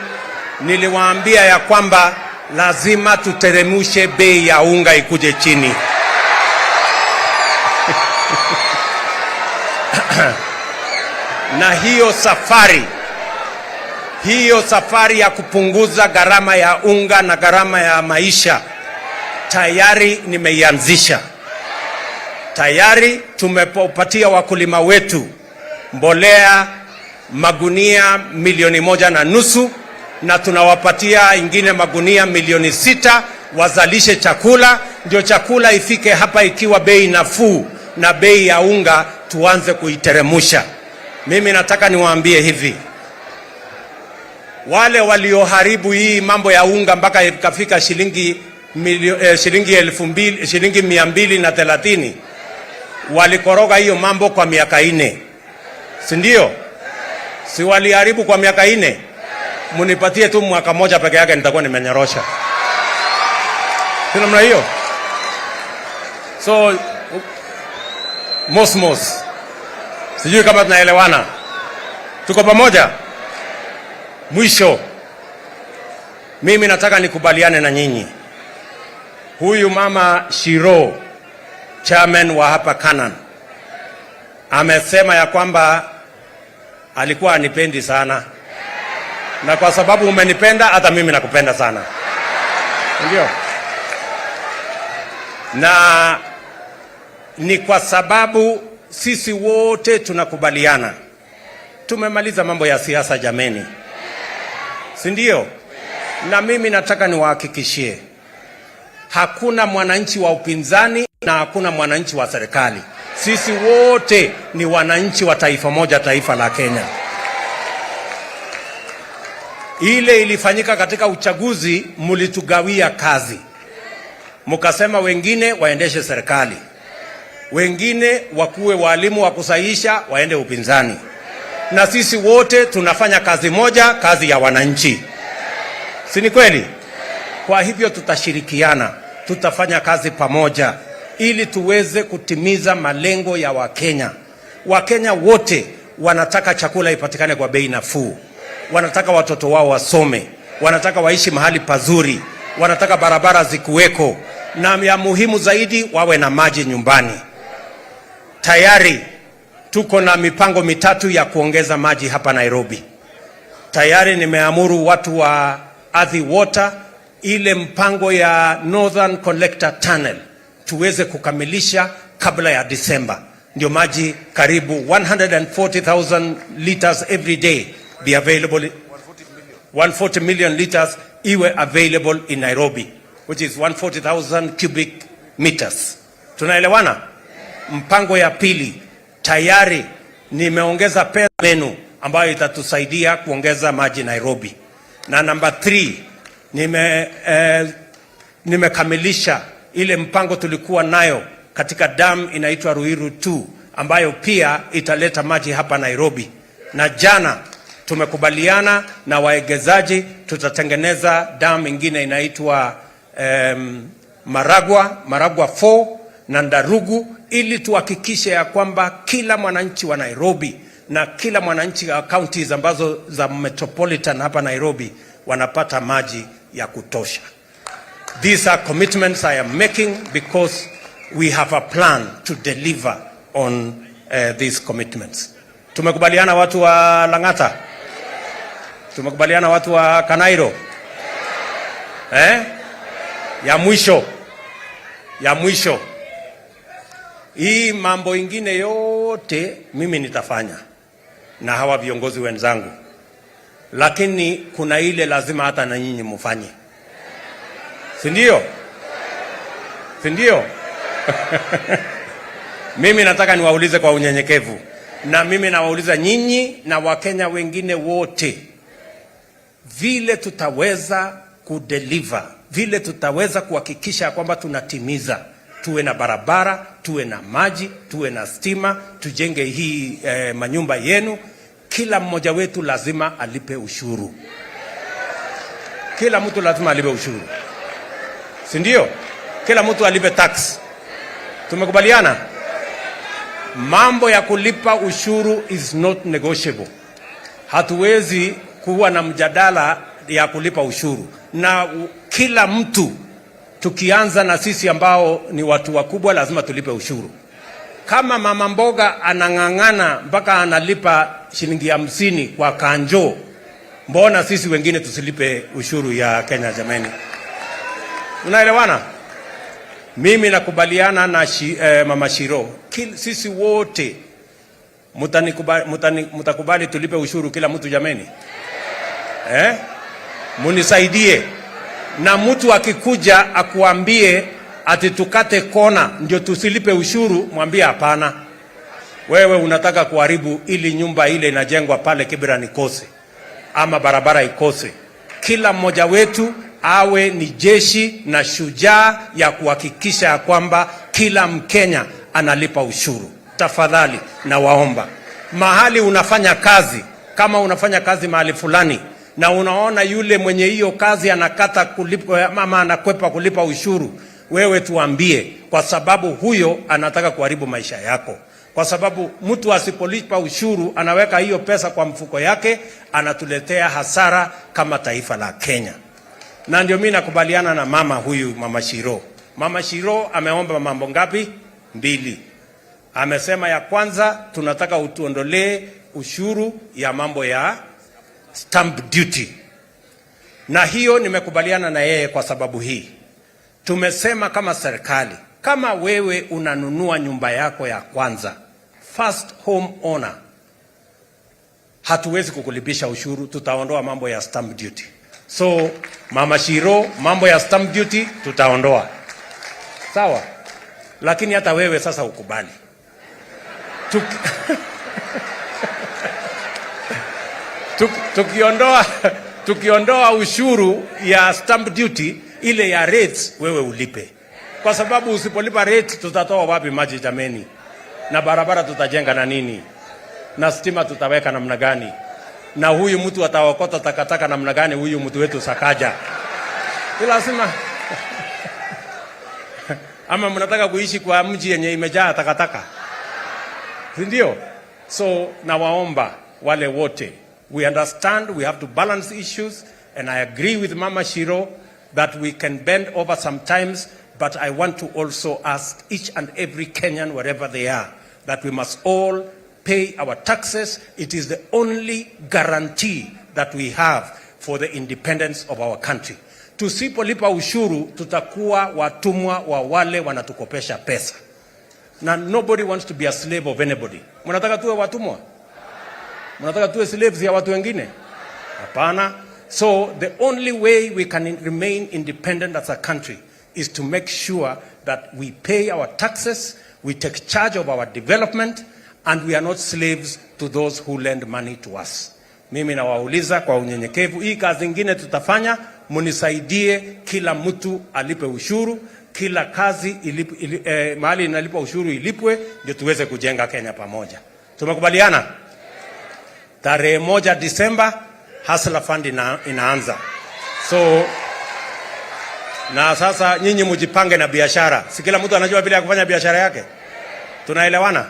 S11: niliwaambia ya kwamba lazima tuteremushe bei ya unga ikuje chini. Na hiyo safari ya kupunguza gharama ya unga na gharama ya maisha tayari nimeianzisha. Tayari tumepatia wakulima wetu mbolea magunia 1.5 milioni, na tunawapatia ingine magunia 6 wazalishe chakula, ndio chakula ifike hapa ikiwa bei nafuu, na bei ya unga tuanze kuiteremusha. Mimi nataka niwaambie hivi, wale walioharibu hii mambo ya unga mpaka ikafika shilingi 230 walikoroga hiyo mambo kwa miaka 4, si ndio? Si waliharibu kwa miaka 4? Munipatie tu mwaka moja peke yake nitakuwa nimenyorosha. Si namna hiyo? So mos sijui kama tunaelewana. Tuko pamoja? Mwisho, Mimi nataka nikubaliane na nyinyi. Huyu mama Shiro, chairman wa hapa Canaan, amesema ya kwamba alikuwa anipendi sana, na kwa sababu umenipenda hata mimi nakupenda sana, ndio. Na ni kwa sababu sisi wote tunakubaliana. Tumemaliza mambo ya siasa jameni, si ndio? Na mimi nataka niwahakikishie, hakuna mwananchi wa upinzani na hakuna mwananchi wa serikali. Sisi wote ni wananchi wa taifa moja, taifa la Kenya. Ile ilifanyika katika uchaguzi, mulitugawia kazi. Mukasema wengine waendeshe serikali, wengine wakuwe walimu wa kusahihisha waende upinzani. Na sisi wote tunafanya kazi moja, kazi ya wananchi. Si ni kweli? Kwa hivyo tutashirikiana, tutafanya kazi pamoja ili tuweze kutimiza malengo ya Wakenya. Wakenya wote wanataka chakula ipatikane kwa bei nafuu. Wanataka watoto wao wasome, wanataka waishi mahali pazuri, wanataka barabara zikuweko, na ya muhimu zaidi wawe na maji nyumbani. Tayari tuko na mipango mitatu ya kuongeza maji hapa Nairobi. Tayari nimeamuru watu wa Athi Water ile mpango ya Northern Collector Tunnel tuweze kukamilisha kabla ya Disemba. Ndio maji karibu 140,000 liters every day be available, 140 million liters iwe available in Nairobi, which is 140,000 cubic meters. Tunaelewana? Mpango ya pili, tayari nimeongeza pesa menu ambayo itatusaidia kuongeza maji Nairobi. Na number 3, nimekamilisha ile mpango tulikuwa nayo katika dam inaitwa Ruiru 2 ambayo pia italeta maji hapa Nairobi. Na jana tumekubaliana na waegezaji tutatengeneza dam ingine inaitwa Maragwa 4 na Ndarugu, ili tuhakikishe ya kwamba kila mwananchi wa Nairobi na kila mwananchi wa counties ambazo za metropolitan hapa Nairobi wanapata maji ya kutosha. These are commitments I am making because we have a plan to deliver on these commitments. Tumekubaliana watu wa Lang'ata? Tumekubaliana watu wa Kanairo? Ya mwisho. Hii mambo ingine yote mimi nitafanya na hawa viongozi wenzangu. Lakini kuna ile lazima hata na nyinyi mufanye. Si ndio? Si ndio? Mimi nataka niwaulize kwa unyenyekevu. Na mimi nawauliza nyinyi na Wakenya wengine wote, vile tutaweza kudeliver, vile tutaweza kuhakikisha kwamba tunatimiza, tuwe na barabara, tuwe na maji, tuwe na stima, tujenge hii manyumba yenu. Kila mmoja wetu lazima alipe ushuru. Kila mtu lazima alipe ushuru. Si ndio? Kila mtu alipe tax. Tumekubaliana? Mambo ya kulipa ushuru is not negotiable. Hatuwezi kuwa na mjadala ya kulipa ushuru. Na kila mtu, tukianza na sisi ambao ni watu wakubwa, lazima tulipe ushuru. Kama mama mboga anang'ang'ana mpaka analipa shilingi 50 kwa kanjo, mbona sisi wengine tusilipe ushuru ya Kenya jamani? Unaelewana? Mimi nakubaliana na mama Shiro. Sisi wote mutakubali tulipe ushuru kila mtu jamani? Munisaidie. Na mtu akikuja akuambie ati tukate kona ndio tusilipe ushuru, mwambie hapana. Wewe unataka kuharibu ili nyumba ile inajengwa pale Kibra nikose, ama barabara ikose. Kila mmoja wetu awe ni jeshi na shujaa ya kuhakikisha ya kwamba kila Mkenya analipa ushuru. Tafadhali na waomba, mahali unafanya kazi, kama unafanya kazi mahali fulani na unaona yule mwenye hiyo kazi anakata kulipa mama anakwepa kulipa ushuru, wewe tuambie, kwa sababu huyo anataka kuharibu maisha yako. Kwa sababu mtu asipolipa ushuru anaweka hiyo pesa kwa mfuko yake, anatuletea hasara kama taifa la Kenya. Na ndio mimi nakubaliana na mama huyu, Mama Shiro. Mama Shiro ameomba mambo ngapi? 2. Amesema ya kwanza, tunataka utuondolee ushuru ya mambo ya stamp duty. Na hiyo nimekubaliana na yeye kwa sababu hii. Tumesema kama serikali, kama wewe unanunua nyumba yako ya kwanza, first home owner, hatuwezi kukulipisha ushuru, tutaondoa mambo ya stamp duty. So Mama Shiro, mambo ya stamp duty tutaondoa. Sawa? Lakini hata wewe sasa ukubali. Tukiondoa ushuru ya stamp duty, ile ya rates wewe ulipe. Kwa sababu usipolipa rate tutatoa wapi maji jameni? Na barabara tutajenga na nini? Na stima tutaweka namna gani? Na huyu mtu ataokota takataka namna gani, huyu mtu wetu Sakaja? Lazima ama mnataka kuishi kwa mji yenye imejaa takataka? Ndio. So nawaomba wale wote, we understand we have to balance issues, and I agree with Mama Shiro that we can bend over sometimes, but I want to also ask each and every Kenyan, wherever they are, that we must all pay our taxes. It is the only guarantee that we have for the independence of our country. Tusipolipa ushuru, tutakuwa watumwa wa wale wanatukopesha pesa. Na nobody wants to be a slave of anybody. Mnataka tuwe watumwa? Mnataka tuwe slaves ya watu wengine? Hapana. So the only way we can remain independent as a country is to make sure that we pay our taxes, we take charge of our development, and we are not slaves to those who lend money to us. Mimi nawauliza kwa unyenyekevu, hii kazi nyingine tutafanya, munisaidie kila mtu alipe ushuru, kila kazi mahali inalipa ushuru ilipwe, ndio tuweze kujenga Kenya pamoja. Tumekubaliana? Tarehe 1 Disemba Hustler Fund inaanza. So na sasa nyinyi mjipange na biashara. Si kila mtu anajua vile ya kufanya biashara yake? Tunaelewana?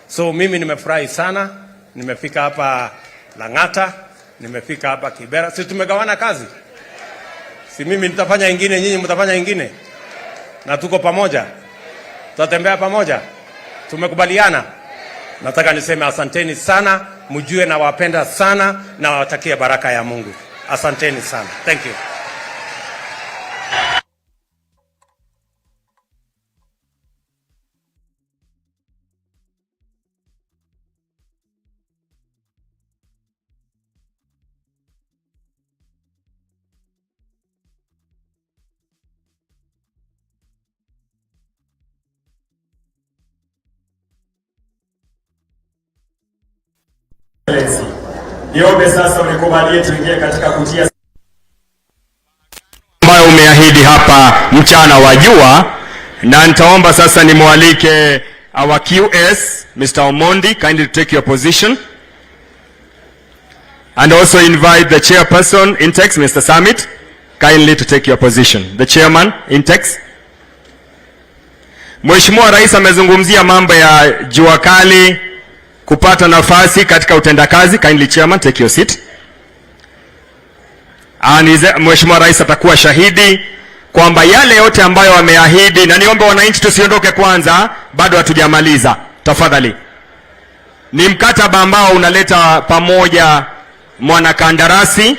S11: So mimi nimefurahi sana, nimefika hapa Lang'ata, nimefika hapa Kibra. Si tumegawana kazi? Si mimi nitafanya ingine, nyinyi mtafanya ingine? Na tuko pamoja? Tutatembea pamoja? Tumekubaliana? Nataka niseme asanteni sana, mjue na wapenda sana, na watakia baraka ya Mungu. Asanteni sana. Thank you.
S6: Niombe sasa unikubalie tuingie katika kutia ambayo umeahidi hapa mchana wa jua, na nitaomba sasa nimwalike our QS Mr. Omondi kindly to take your position, and also invite the chairperson Intex Mr. Summit kindly to take your position. The chairman Intex. Mheshimiwa Rais amezungumzia mambo ya Jua Kali kupata nafasi katika utendakazi. Kindly chairman take your seat. Mheshimiwa Rais atakuwa shahidi kwamba yale yote ambayo wameahidi, na niombe wananchi tusiondoke kwanza, bado hatujamaliza tafadhali. Ni mkataba ambao unaleta pamoja mwanakandarasi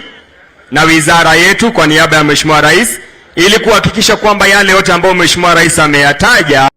S6: na wizara yetu kwa niaba ya Mheshimiwa Rais, ili kuhakikisha kwamba yale yote ambayo Mheshimiwa Rais ameyataja